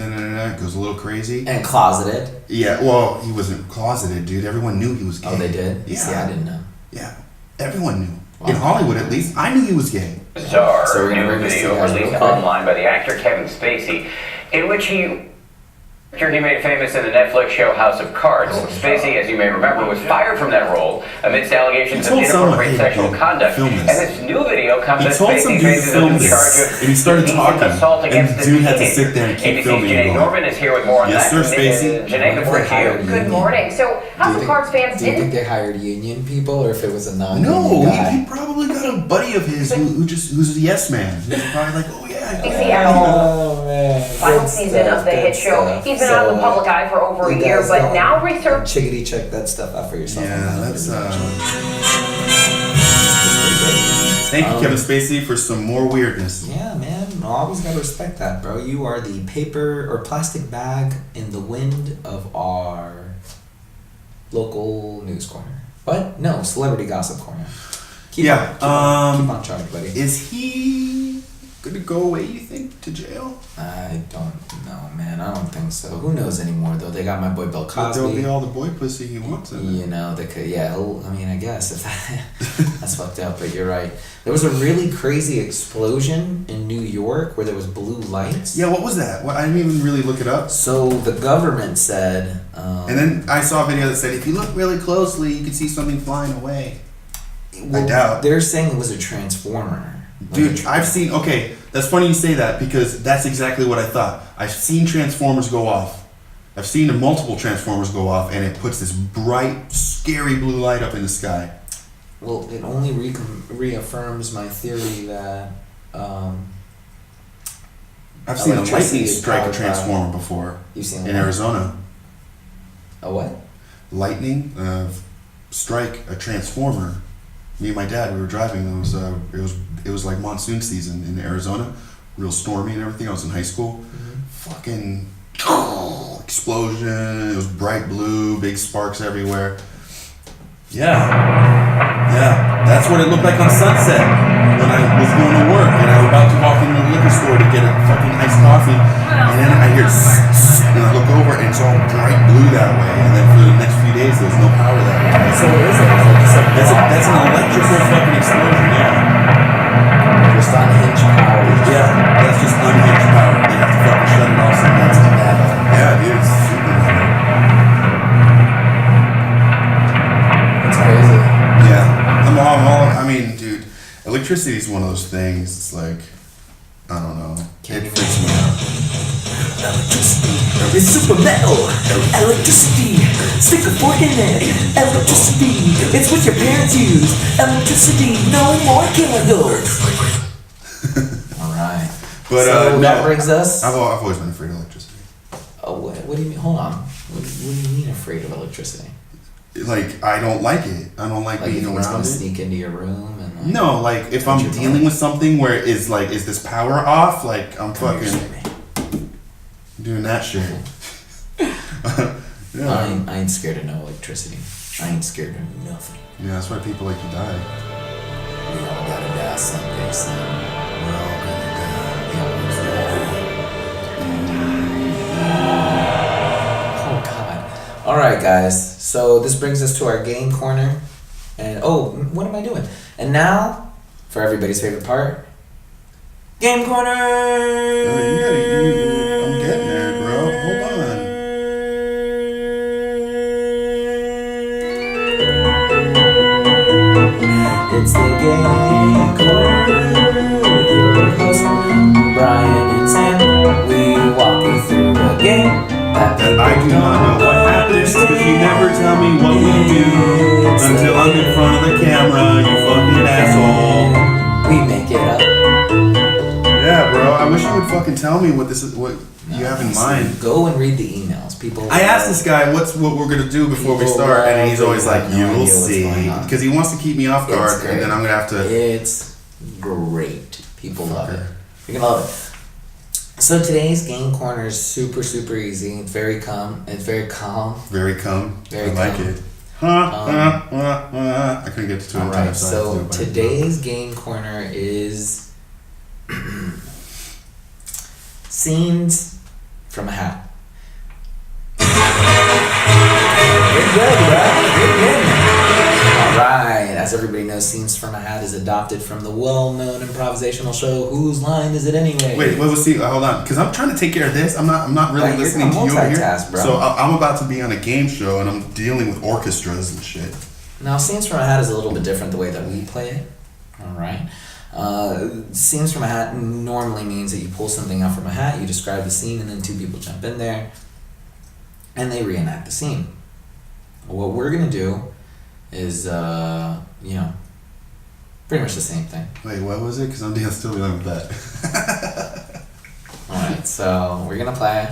Speaker 1: goes a little crazy.
Speaker 2: And closeted.
Speaker 1: Yeah, well, he wasn't closeted, dude. Everyone knew he was gay.
Speaker 2: Oh, they did?
Speaker 1: Yeah.
Speaker 2: See, I didn't know.
Speaker 1: Yeah, everyone knew.
Speaker 2: Wow.
Speaker 1: In Hollywood, at least, I knew he was gay.
Speaker 4: Bizarre
Speaker 2: So we're gonna
Speaker 4: new
Speaker 2: bring this to
Speaker 4: video
Speaker 2: you guys real
Speaker 4: released
Speaker 2: quick.
Speaker 4: online by the actor Kevin Spacey, in which he made famous in the Netflix show House of Cards. Spacey, as you may remember, was fired from that role amidst allegations of
Speaker 1: He told someone,
Speaker 4: inappropriate
Speaker 1: "Hey,
Speaker 4: sexual
Speaker 1: dude,
Speaker 4: conduct.
Speaker 1: film
Speaker 4: And
Speaker 1: this."
Speaker 4: this new video comes
Speaker 1: He
Speaker 4: as
Speaker 1: told some
Speaker 4: Spacey
Speaker 1: dude to
Speaker 4: faces a
Speaker 1: film
Speaker 4: new
Speaker 1: this,
Speaker 4: charge of
Speaker 1: and he started
Speaker 4: indecent
Speaker 1: talking,
Speaker 4: assault
Speaker 1: and
Speaker 4: against
Speaker 1: the
Speaker 4: a
Speaker 1: dude had to
Speaker 4: teenager.
Speaker 1: sit there and keep
Speaker 4: ABC's
Speaker 1: filming
Speaker 4: Janae
Speaker 1: and
Speaker 4: Norman is here with more on
Speaker 1: Yes,
Speaker 4: that.
Speaker 1: sir, Spacey.
Speaker 4: Janae, the floor is you.
Speaker 5: Good morning. So, House of Cards fans
Speaker 2: Do you think
Speaker 5: didn't.
Speaker 2: they hired union people, or if it was a non-union
Speaker 1: No,
Speaker 2: guy?
Speaker 1: he probably got a buddy of his who's a yes man. Who's probably like, oh yeah.
Speaker 5: Spacey at all.
Speaker 2: Oh man.
Speaker 5: Final
Speaker 2: Good
Speaker 5: season
Speaker 2: stuff,
Speaker 5: of the
Speaker 2: good
Speaker 5: hit show.
Speaker 2: stuff.
Speaker 5: He's been out in the
Speaker 2: So,
Speaker 5: public eye for over a
Speaker 2: you
Speaker 5: year,
Speaker 2: guys
Speaker 5: but
Speaker 2: don't
Speaker 5: now research.
Speaker 2: Chickadee, check that stuff out for yourself.
Speaker 1: Yeah, that's
Speaker 2: That's
Speaker 1: Thank you, Kevin Spacey, for some more weirdness.
Speaker 2: Yeah, man. Always gotta respect that, bro. You are the paper or plastic bag in the wind of our local news corner. What? No, celebrity gossip corner. Keep on charge, buddy.
Speaker 1: Is he gonna go away, you think, to jail?
Speaker 2: I don't know, man. I don't think so. Who knows anymore, though? They got my boy Bill
Speaker 1: But there'll be
Speaker 2: Cosby.
Speaker 1: all the boy pussy he wants in
Speaker 2: You know, they could, yeah, I mean, I guess if that's fucked up, but you're right. There was a really crazy explosion in New York where there was blue lights.
Speaker 1: Yeah, what was that? I didn't even really look it up.
Speaker 2: So the government said.
Speaker 1: And then I saw a video that said if you look really closely, you can see something flying away. I doubt.
Speaker 2: They're saying it was a transformer.
Speaker 1: Dude, I've seen. Okay, that's funny you say that because that's exactly what I thought. I've seen transformers go off. I've seen multiple transformers go off, and it puts this bright, scary blue light up in the sky.
Speaker 2: Well, it only reaffirms my theory that.
Speaker 1: I've seen a
Speaker 2: Electricity
Speaker 1: lightning
Speaker 2: is
Speaker 1: strike a
Speaker 2: powered by-
Speaker 1: transformer before
Speaker 2: You've seen
Speaker 1: in
Speaker 2: what?
Speaker 1: Arizona.
Speaker 2: A what?
Speaker 1: Lightning strike a transformer. Me and my dad, we were driving. It was like monsoon season in Arizona, real stormy and everything. I was in high school. Fucking explosion. It was bright blue, big sparks everywhere. Yeah, that's what it looked like on Sunset when I was going to work and I was about to walk into the liquor store to get a fucking iced coffee, and then I hear and I look over and it's all bright blue that way. And then for the next few days, there's no power that way.
Speaker 2: So what is it? Is it just
Speaker 1: That's an electrical fucking explosion. Yeah.
Speaker 2: just unhinged power?
Speaker 1: Yeah, that's just unhinged power. They have to fucking shut it off sometimes. Yeah, dude, it's super metal.
Speaker 2: That's crazy.
Speaker 1: Yeah, I mean, dude, electricity is one of those things. It's like, I don't know.
Speaker 2: Can't
Speaker 1: It
Speaker 2: even-
Speaker 1: freaks me out.
Speaker 6: Electricity, it's super metal. Electricity, stick a fork in it. Electricity, it's what your parents use. Electricity, no more candles.
Speaker 2: All right.
Speaker 1: But
Speaker 2: so
Speaker 1: no,
Speaker 2: that brings us.
Speaker 1: I've always been afraid of electricity.
Speaker 2: Oh, what do you mean? Hold on. What do you mean afraid of electricity?
Speaker 1: Like, I don't like it. I don't like
Speaker 2: Like you
Speaker 1: being
Speaker 2: think it's
Speaker 1: around
Speaker 2: gonna
Speaker 1: it.
Speaker 2: sneak into your room and like.
Speaker 1: No, like if I'm
Speaker 2: What you
Speaker 1: dealing
Speaker 2: want?
Speaker 1: with something where is like, is this power off? Like I'm
Speaker 2: Come here,
Speaker 1: fucking doing that shit. Yeah.
Speaker 2: I ain't scared of no electricity. I ain't scared of nothing.
Speaker 1: Yeah, that's why people like to die.
Speaker 2: We all gotta die someday, son.
Speaker 1: We're all gonna die.
Speaker 2: Oh God. All right, guys. So this brings us to our game corner, And what am I doing? And now, for everybody's favorite part, Game Corner!
Speaker 1: I'm getting there, bro. Hold on.
Speaker 2: It's the Game Corner with your host, Bryan and Sam. We walk you through a game that
Speaker 1: I do not know what happens because you never tell me what we do until I'm in front of the camera, you fucking asshole.
Speaker 2: We make it up.
Speaker 1: Yeah, bro. I wish you would fucking tell me what you have in mind.
Speaker 2: Go and read the emails, people.
Speaker 1: I asked this guy what we're gonna do before we start, and he's always like, "You will see," because he wants to keep me off guard, and then I'm gonna have to.
Speaker 2: It's great. People love it. You're gonna love it. So today's Game Corner is super, super easy. It's very calm.
Speaker 1: Very calm.
Speaker 2: Very
Speaker 1: I
Speaker 2: calm.
Speaker 1: like it. I couldn't get to it.
Speaker 2: Alright, so today's Game Corner is scenes from a hat. You're good, bro. You're good. Alright, as everybody knows, Scenes from a Hat is adopted from the well-known improvisational show Whose Line Is It Anyway?
Speaker 1: Wait, see, hold on, because I'm trying to take care of this. I'm not really listening to you over here.
Speaker 2: Bro.
Speaker 1: So I'm about to be on a game show, and I'm dealing with orchestras and shit.
Speaker 2: Now, Scenes from a Hat is a little bit different the way that we play it. Alright. Scenes from a Hat normally means that you pull something out from a hat, you describe the scene, and then two people jump in there, and they reenact the scene. What we're going to do is, pretty much the same thing.
Speaker 1: Wait, what was it? Because I'm still dealing with that.
Speaker 2: Alright, so we're going to play.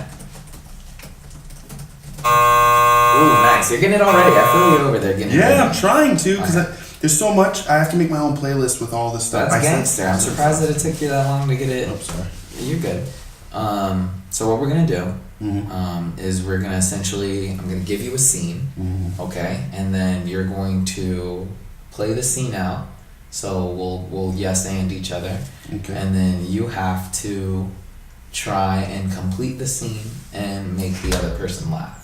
Speaker 2: Ooh, nice. You're getting it already. I feel you over there getting it.
Speaker 1: Yeah, I'm trying to, because there's so much. I have to make my own playlist with all this stuff.
Speaker 2: That's gangster. I'm surprised that it took you that long to get it.
Speaker 1: Oh, sorry.
Speaker 2: You're good. So what we're going to do is we're going to essentially, I'm going to give you a scene, okay? And then you're going to play the scene out. So we'll yes and each other.
Speaker 1: Okay.
Speaker 2: And then you have to try and complete the scene and make the other person laugh.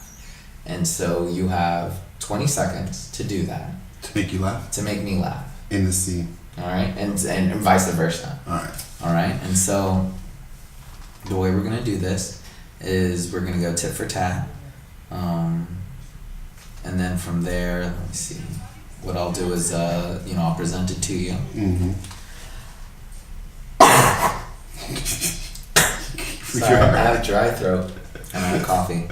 Speaker 2: And so you have 20 seconds to do that.
Speaker 1: To make you laugh?
Speaker 2: To make me laugh.
Speaker 1: In the scene.
Speaker 2: Alright? And vice versa. Alright? And so the way we're going to do this is we're going to go tit for tat. And then from there, let me see. What I'll do is, I'll present it to you. Sorry, I have a dry throat and I have coffee.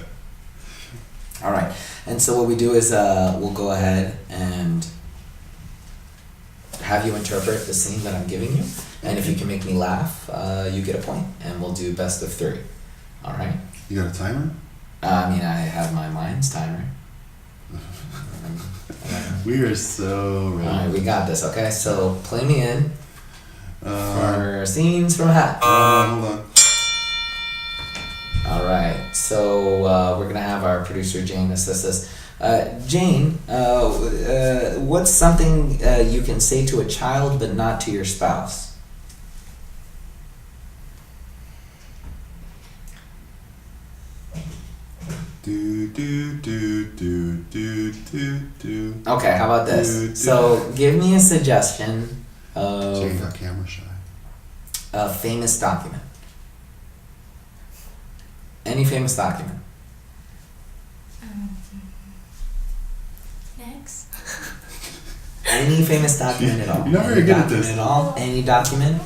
Speaker 2: Alright, and so what we do is we'll go ahead and have you interpret the scene that I'm giving you. And if you can make me laugh, you get a point. And we'll do best of 3. Alright?
Speaker 1: You got a timer?
Speaker 2: I have my mind's timer.
Speaker 1: We are so ready.
Speaker 2: Alright, we got this, okay? So play me in for Scenes from a Hat.
Speaker 1: Hold on.
Speaker 2: Alright, so we're going to have our producer Jane assist us. Jane, what's something you can say to a child but not to your spouse? Okay, how about this? So give me a suggestion of
Speaker 1: Jane got camera shy.
Speaker 2: a famous document. Any famous document.
Speaker 7: Next.
Speaker 2: Any famous document at all.
Speaker 1: You're not very good at this.
Speaker 2: At all. Any document.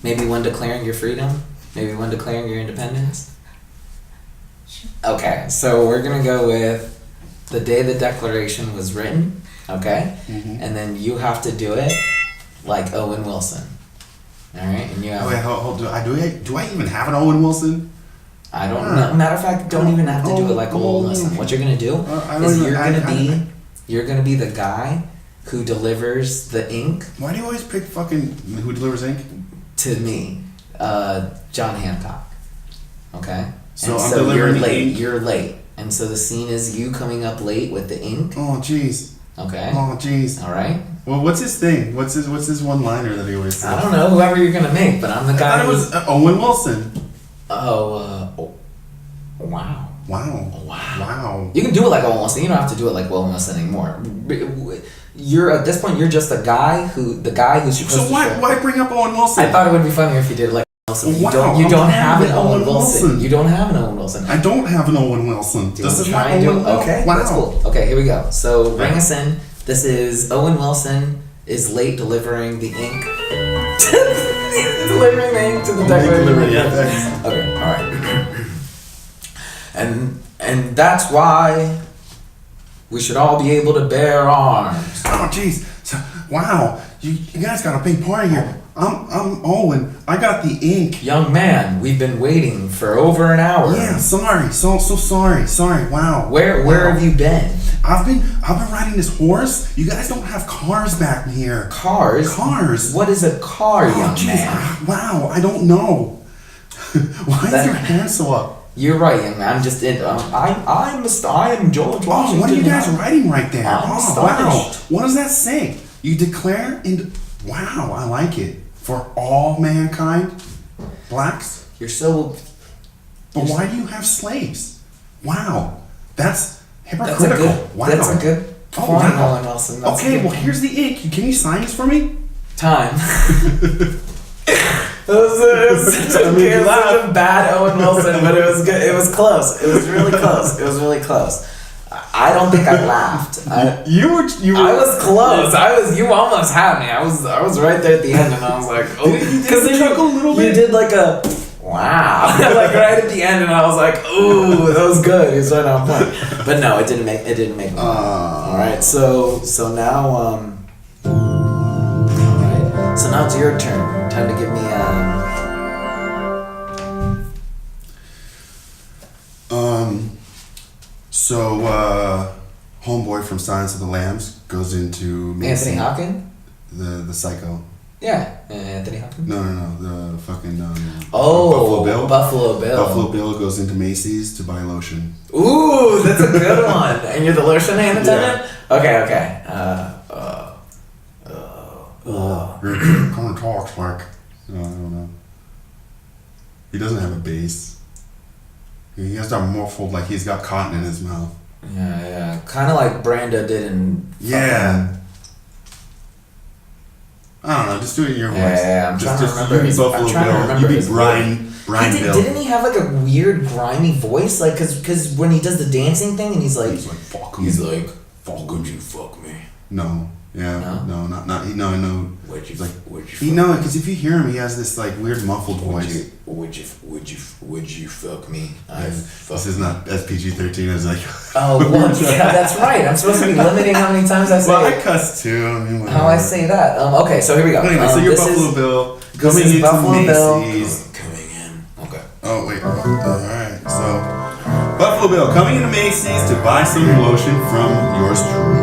Speaker 2: Maybe one declaring your freedom. Maybe one declaring your independence. Okay, so we're gonna go with the day the Declaration was written. Okay, and then you have to do it like Owen Wilson. All right, and you have.
Speaker 1: Wait, hold. Do I even have an Owen Wilson?
Speaker 2: I don't know. Matter of fact, don't even have to do it like Owen Wilson. What you're gonna do is you're gonna be the guy who delivers the ink.
Speaker 1: Why do you always pick fucking who delivers ink?
Speaker 2: To me, John Hancock. Okay.
Speaker 1: So
Speaker 2: and
Speaker 1: I'm
Speaker 2: so
Speaker 1: delivering
Speaker 2: you're late.
Speaker 1: ink.
Speaker 2: You're late, and so the scene is you coming up late with the ink.
Speaker 1: Oh jeez.
Speaker 2: Okay.
Speaker 1: Oh jeez.
Speaker 2: All right.
Speaker 1: Well, what's his thing? What's his one-liner that he always says?
Speaker 2: I don't know. Whoever you're gonna make, but I'm the guy.
Speaker 1: I thought it was Owen Wilson.
Speaker 2: Wow.
Speaker 1: Wow.
Speaker 2: You can do it like Owen Wilson. You don't have to do it like Will Wilson anymore. you're at this point you're just the guy who's supposed
Speaker 1: So
Speaker 2: to.
Speaker 1: why bring up Owen Wilson?
Speaker 2: I thought it would be funnier if you did like Wilson. You
Speaker 1: Wow,
Speaker 2: you don't
Speaker 1: I'm
Speaker 2: have an
Speaker 1: with
Speaker 2: Owen
Speaker 1: Owen
Speaker 2: Wilson.
Speaker 1: Wilson.
Speaker 2: You don't have an Owen Wilson.
Speaker 1: I don't have an Owen Wilson.
Speaker 2: Do you
Speaker 1: This
Speaker 2: wanna
Speaker 1: is
Speaker 2: try
Speaker 1: my
Speaker 2: and do
Speaker 1: Owen
Speaker 2: it?
Speaker 1: Wilson.
Speaker 2: Okay,
Speaker 1: Wow.
Speaker 2: that's cool. Okay, here we go. So bring us in. This is Owen Wilson is late delivering the ink. Delivering the ink to the Declaration.
Speaker 1: Yeah.
Speaker 2: Okay, all right. And that's why we should all be able to bear arms.
Speaker 1: Oh, jeez. So, wow. You guys got a big party here. I'm Owen. I got the ink.
Speaker 2: Young man, we've been waiting for over an hour.
Speaker 1: Yeah, sorry. So sorry. Sorry. Wow.
Speaker 2: Where
Speaker 1: Wow.
Speaker 2: have you been?
Speaker 1: I've been riding this horse. You guys don't have cars back here.
Speaker 2: Cars?
Speaker 1: Cars.
Speaker 2: What is a car, young
Speaker 1: jeez.
Speaker 2: man?
Speaker 1: Wow. I don't know. Why is
Speaker 2: That-
Speaker 1: your hand so up?
Speaker 2: You're right, young man. I'm just I am George Washington.
Speaker 1: Oh, what are you guys writing right there?
Speaker 2: I'm
Speaker 1: Oh, wow.
Speaker 2: astonished.
Speaker 1: What does that say? You declare and wow, I like it. For all mankind, blacks.
Speaker 2: You're so.
Speaker 1: But why do you have slaves? Wow, that's
Speaker 2: That's a
Speaker 1: hypocritical.
Speaker 2: good.
Speaker 1: Wow.
Speaker 2: That's a good
Speaker 1: Oh,
Speaker 2: point,
Speaker 1: wow.
Speaker 2: Owen Wilson. That's
Speaker 1: Okay,
Speaker 2: good.
Speaker 1: well here's the ink. Can you sign this for me?
Speaker 2: Time. It was such a bad Owen Wilson, but it was good. It was close. It was really close. It was really close. I don't think I laughed.
Speaker 1: You were.
Speaker 2: I was close. You almost had me. I was right there at the end, and I was like, oh, because
Speaker 1: you chuckle a little
Speaker 2: you
Speaker 1: bit?
Speaker 2: did like a wow, like right at the end, and I was like, ooh, that was good. It was right on point. But no, it didn't make me. All right, so now all right, so now it's your turn. Time to give me
Speaker 1: So homeboy from Silence of the Lambs goes into
Speaker 2: Anthony Hopkins.
Speaker 1: the psycho.
Speaker 2: Yeah, Anthony Hopkins.
Speaker 1: No, the fucking
Speaker 2: Oh,
Speaker 1: Buffalo Bill.
Speaker 2: Buffalo Bill.
Speaker 1: Buffalo Bill goes into Macy's to buy lotion.
Speaker 2: Ooh, that's a good one. And you're the lotion hand attendant? Okay.
Speaker 1: Kind of talks like I don't know. He doesn't have a bass. He has that muffled like he's got cotton in his mouth.
Speaker 2: Yeah. Kind of like Branda did in.
Speaker 1: Yeah. I don't know. Just do it in your voice.
Speaker 2: Yeah, I'm trying to remember
Speaker 1: You be
Speaker 2: his-
Speaker 1: Buffalo
Speaker 2: I'm trying to
Speaker 1: Bill.
Speaker 2: remember
Speaker 1: You be
Speaker 2: his
Speaker 1: Bryan Bill.
Speaker 2: Didn't he have like a weird grimy voice? Like, cause when he does the dancing thing and he's like,
Speaker 1: fuck me.
Speaker 2: he's like, would you fuck me?
Speaker 1: No. Yeah.
Speaker 2: No?
Speaker 1: No. Not. He. No. No.
Speaker 2: Would you?
Speaker 1: He's like.
Speaker 2: Would you?
Speaker 1: You know, because if you hear him, he has this like weird muffled voice.
Speaker 2: Would you fuck me?
Speaker 1: This is not SPG-13. It's like.
Speaker 2: Oh, well, yeah, that's right. I'm supposed to be limiting how many times I say
Speaker 1: Well, I
Speaker 2: it.
Speaker 1: cuss too. I mean,
Speaker 2: How I say that. Okay, so here we go.
Speaker 1: Anyway, so you're
Speaker 2: this
Speaker 1: Buffalo
Speaker 2: is-
Speaker 1: Bill
Speaker 2: this
Speaker 1: coming
Speaker 2: is
Speaker 1: into
Speaker 2: Buffalo Bill.
Speaker 1: Macy's.
Speaker 2: Coming in. Okay.
Speaker 1: Oh wait. All right. So Buffalo Bill coming into Macy's to buy some lotion from yours truly.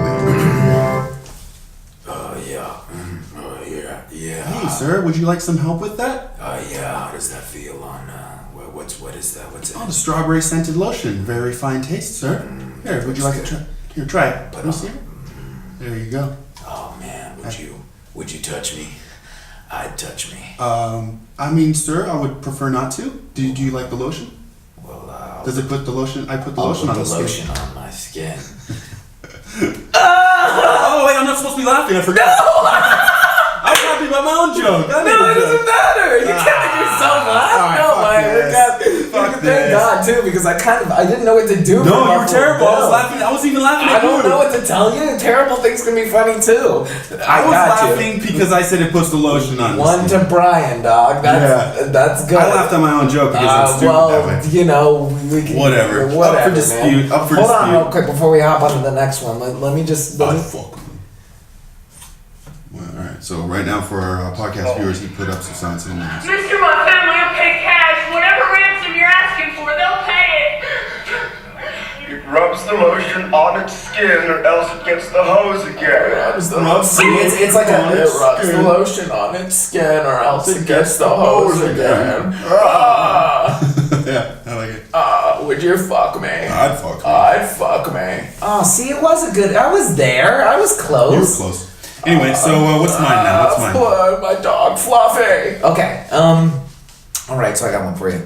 Speaker 2: Yeah.
Speaker 1: Hey, sir, would you like some help with that?
Speaker 2: Yeah. How does that feel on? What is that? What's it?
Speaker 1: Oh, the strawberry scented lotion. Very fine taste, sir. Here, would you like to try? Here, try it. Let me see it. There you go.
Speaker 2: Oh man, would you touch me? I'd touch me.
Speaker 1: I mean, sir, I would prefer not to. Do you like the lotion?
Speaker 2: Well,
Speaker 1: Does it put the lotion? I put the
Speaker 2: I'll
Speaker 1: lotion
Speaker 2: put
Speaker 1: on
Speaker 2: the
Speaker 1: the
Speaker 2: lotion
Speaker 1: skin.
Speaker 2: on my skin.
Speaker 1: Oh wait, I'm not supposed to be laughing. I forgot. I'm laughing about my own joke.
Speaker 2: No, it doesn't matter. You can't make yourself laugh.
Speaker 1: Alright,
Speaker 2: No,
Speaker 1: fuck
Speaker 2: man.
Speaker 1: this. Fuck
Speaker 2: Thank
Speaker 1: this.
Speaker 2: God too, because I didn't know what to do.
Speaker 1: No,
Speaker 2: for
Speaker 1: you were
Speaker 2: Buffalo
Speaker 1: terrible. I was
Speaker 2: Bill.
Speaker 1: laughing. I wasn't even laughing
Speaker 2: I
Speaker 1: at you.
Speaker 2: don't know what to tell you. Terrible things can be funny too.
Speaker 1: I was
Speaker 2: got you.
Speaker 1: laughing because I said it puts the lotion on.
Speaker 2: One to Brian, dog. That's good.
Speaker 1: I laughed at my own joke because I'm stupid that way.
Speaker 2: you know, we can,
Speaker 1: Whatever. Up for dispute.
Speaker 2: Man.
Speaker 1: Up for
Speaker 2: Hold on,
Speaker 1: dispute.
Speaker 2: real quick before we hop on to the next one. Let me just.
Speaker 1: I'd fuck him. Well, all right. So right now for our podcast viewers, he put up some signs in the news.
Speaker 7: Mister, my family will pay cash. Whatever ransom you're asking for, they'll pay it.
Speaker 8: It rubs the lotion on its skin or else it gets the hose again.
Speaker 2: See, it's like it rubs the lotion on its skin, or else it gets the hose again.
Speaker 1: Yeah, I like it.
Speaker 2: Would you fuck me?
Speaker 1: I'd fuck him.
Speaker 2: I'd fuck me. Oh, see, it was a good. I was there. I was close.
Speaker 1: You were close. Anyway, so what's mine now? What's mine?
Speaker 2: My dog Fluffy. Okay. All right. So I got one for you.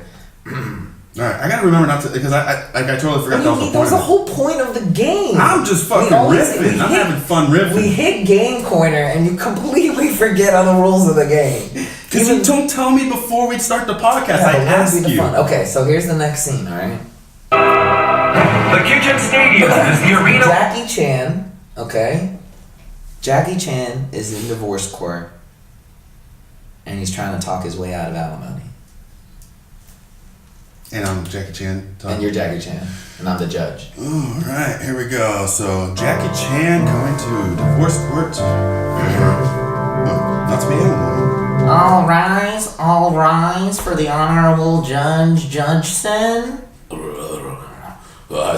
Speaker 1: All right, I gotta remember not to because I totally forgot that was the point.
Speaker 9: That was the whole point of the game.
Speaker 1: I'm just fucking riffing. I'm having fun riffing.
Speaker 9: We hit game corner and you completely forget all the rules of the game.
Speaker 1: Because you don't tell me before we start the podcast. I asked you.
Speaker 9: Okay, so here's the next scene. All right.
Speaker 4: The kitchen stadium is the arena.
Speaker 9: Jackie Chan. Okay. Jackie Chan is in divorce court, and he's trying to talk his way out of alimony.
Speaker 1: And I'm Jackie Chan.
Speaker 9: And you're Jackie Chan, and I'm the judge.
Speaker 1: All right, here we go. So Jackie Chan going to divorce court. Not to be alimony.
Speaker 9: All rise for the honorable Judge Judgeson.
Speaker 10: I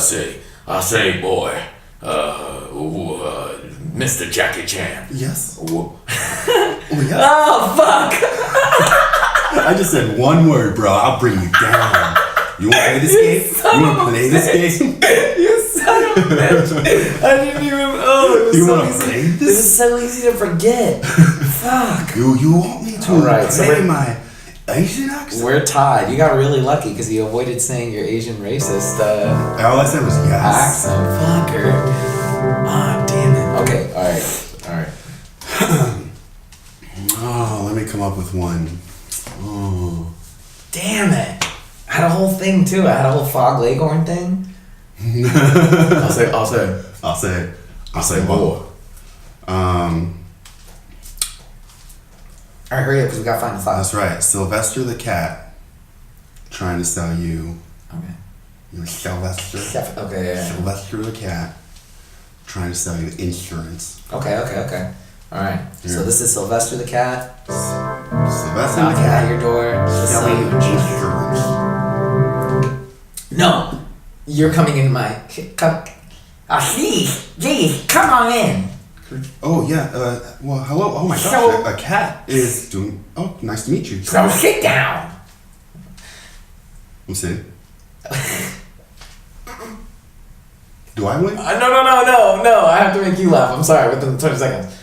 Speaker 10: say, boy, Mr. Jackie Chan.
Speaker 1: Yes.
Speaker 9: Oh, fuck.
Speaker 1: I just said one word, bro. I'll bring you down. You want to play this game? You want to play this game?
Speaker 9: You son of a bitch. I didn't even. Oh, it was so easy. This is so easy to forget. Fuck.
Speaker 1: You want me to play my Asian accent?
Speaker 9: We're tied. You got really lucky because you avoided saying your Asian racist
Speaker 1: all I said was yes.
Speaker 9: accent. Fucker. Ah, damn it. Okay, alright.
Speaker 1: Oh, let me come up with one. Oh.
Speaker 9: Damn it. I had a whole thing too. I had a whole Fog Leghorn thing. I'll say
Speaker 1: more.
Speaker 9: Alright, hurry up because we gotta find the file.
Speaker 1: That's right. Sylvester the cat trying to sell you.
Speaker 9: Okay.
Speaker 1: You know, Sylvester.
Speaker 9: Okay, yeah.
Speaker 1: Sylvester the cat trying to sell you insurance.
Speaker 9: Okay. Alright. So this is Sylvester the cat.
Speaker 1: Sylvester the
Speaker 9: knocking
Speaker 1: cat
Speaker 9: at your door.
Speaker 1: selling you insurance.
Speaker 9: No. You're coming in my. Geez, come on in.
Speaker 1: Oh yeah. Well, hello. Oh my gosh. A cat is doing. Oh, nice to meet you.
Speaker 9: So sit down.
Speaker 1: I'm sitting. Do I win?
Speaker 9: No. I have to make you laugh. I'm sorry. Within 20 seconds.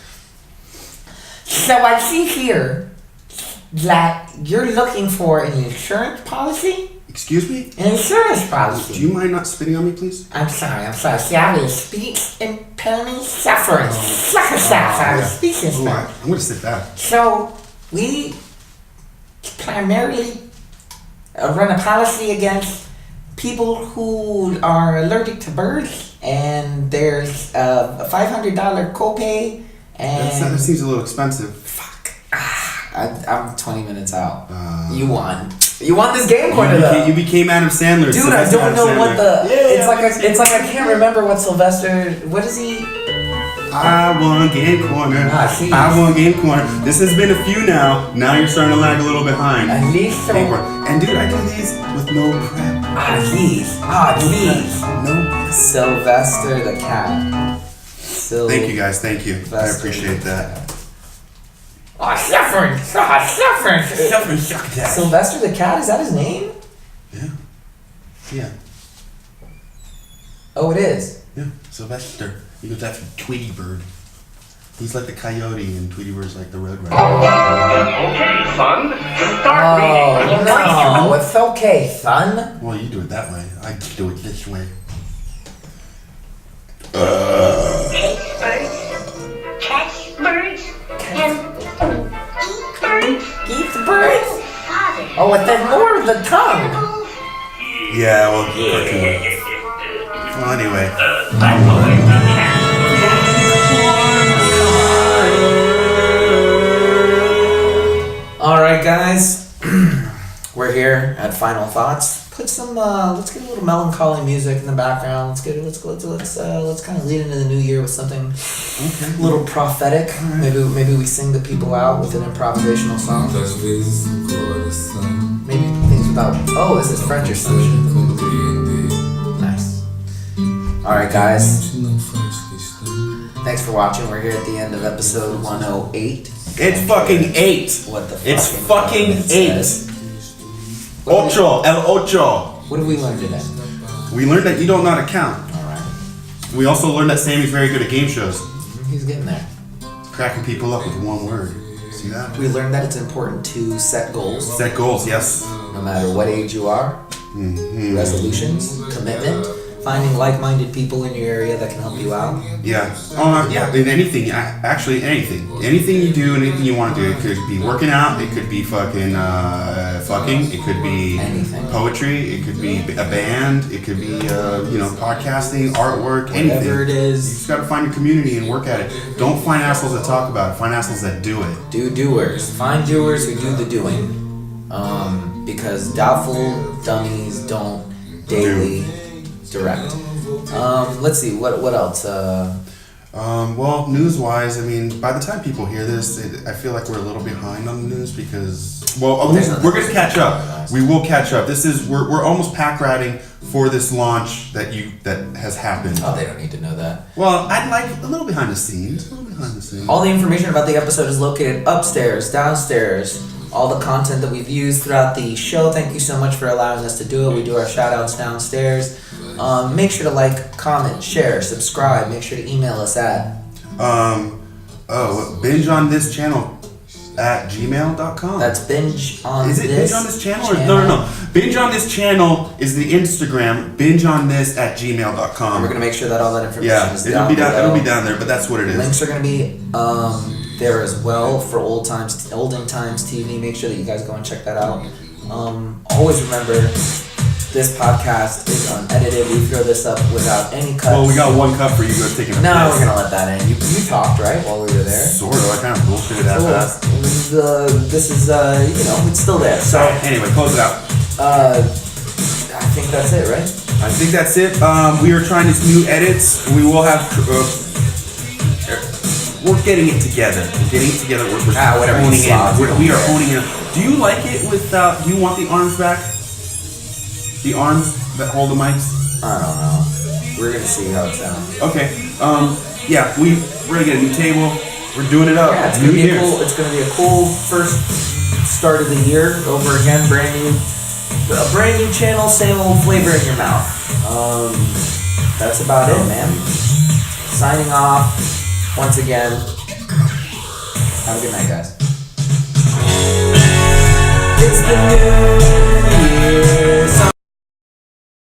Speaker 9: So I see here that you're looking for an insurance policy?
Speaker 1: Excuse me?
Speaker 9: An insurance policy.
Speaker 1: Do you mind not spitting on me, please?
Speaker 9: I'm sorry. See, I have a speech impairment suffering. I have a speech impairment.
Speaker 1: I'm going to sit back.
Speaker 9: So, we primarily run a policy against people who are allergic to birds, and there's a $500 copay. And
Speaker 1: That seems a little expensive.
Speaker 9: Fuck. I'm 20 minutes out. You won. You won this game corner though.
Speaker 1: You became Adam Sandler.
Speaker 9: Dude, I don't know what the. It's like I can't remember what Sylvester. What is he?
Speaker 1: I won game corner. I won game corner. This has been a few now. Now you're starting to lag a little behind.
Speaker 9: At least so.
Speaker 1: And dude, I do these with no prep.
Speaker 9: Jeez. No. Sylvester the cat.
Speaker 1: Thank you guys. Thank you. I appreciate that.
Speaker 9: Suffering. Sylvester the cat, is that his name?
Speaker 1: Yeah.
Speaker 9: Oh, it is?
Speaker 1: Yeah, Sylvester. He goes after Tweety Bird. He's like the coyote and Tweety Bird's like the road runner.
Speaker 4: Okay, son. Start reading.
Speaker 9: No, it's okay, son.
Speaker 1: Well, you do it that way. I do it this way.
Speaker 7: Catch birds and
Speaker 9: Eat the birds? Oh, and then more of the tongue.
Speaker 1: Yeah, well, anyway.
Speaker 9: Alright, guys. We're here at Final Thoughts. Put some let's get a little melancholy music in the background. Let's kind of lead into the new year with something a little prophetic. Right. Maybe we sing the people out with an improvisational song. Maybe things without. Oh, this is French or something. Nice. Alright, guys. Thanks for watching. We're here at the end of episode 108.
Speaker 1: It's fucking 8.
Speaker 9: What the fuck?
Speaker 1: It's fucking 8. Ocho, el ocho.
Speaker 9: What did we learn today?
Speaker 1: We learned that you don't know how to count.
Speaker 9: Alright.
Speaker 1: We also learned that Sammy's very good at game shows.
Speaker 9: He's getting there.
Speaker 1: Cracking people up with one word. See that?
Speaker 9: We learned that it's important to set goals.
Speaker 1: Set goals, yes.
Speaker 9: No matter what age you are, resolutions, commitment, finding like-minded people in your area that can help you out.
Speaker 1: Yeah. In anything. Actually, anything. Anything you do, anything you want to do. It could be working out. It could be fucking. It could be
Speaker 9: anything.
Speaker 1: Poetry. It could be a band. It could be podcasting, artwork, anything.
Speaker 9: Whatever it is.
Speaker 1: You just gotta find your community and work at it. Don't find assholes that talk about it. Find assholes that do it.
Speaker 9: Do doers. Find doers who do the doing. Because doubtful dummies don't daily direct. Let's see. What else?
Speaker 1: Well, news-wise, I mean, by the time people hear this, I feel like we're a little behind on the news because, we're gonna catch up. We will catch up. We're almost pack riding for this launch that has happened.
Speaker 9: Oh, they don't need to know that.
Speaker 1: Well, I'd like a little behind the scenes.
Speaker 9: All the information about the episode is located upstairs, downstairs. All the content that we've used throughout the show. Thank you so much for allowing us to do it. We do our shout-outs downstairs. Make sure to like, comment, share, subscribe. Make sure to email us at
Speaker 1: binge on this channel at gmail.com.
Speaker 9: That's binge on
Speaker 1: this. Is it binge on this channel? Or, no. Binge on this channel is the Instagram. Binge on this at gmail.com.
Speaker 9: And we're gonna make sure that all that information is
Speaker 1: it'll be down there. But that's what it is.
Speaker 9: Links are gonna be there as well for olden times TV. Make sure that you guys go and check that out. Always remember, this podcast is unedited. We throw this up without any cuts.
Speaker 1: Well, we got one cut for you guys taking a
Speaker 9: No,
Speaker 1: piss.
Speaker 9: we're gonna let that in. You talked, right, while we were there?
Speaker 1: Sort of. I kind of bullshitted that fast.
Speaker 9: This is, it's still there. So
Speaker 1: anyway, close it out.
Speaker 9: I think that's it, right?
Speaker 1: I think that's it. We are trying these new edits. We will have. We're getting it together. We're honing it. We are honing it. Do you like it without? Do you want the arms back? The arms that hold the mics?
Speaker 9: I don't know. We're gonna see how it sounds.
Speaker 1: Okay. We're gonna get a new table. We're doing it up.
Speaker 9: Yeah, it's gonna be a cool first start of the year. Over again, brand new channel, same old flavor in your mouth. That's about it, man. Signing off. Once again, have a good night, guys. It's the new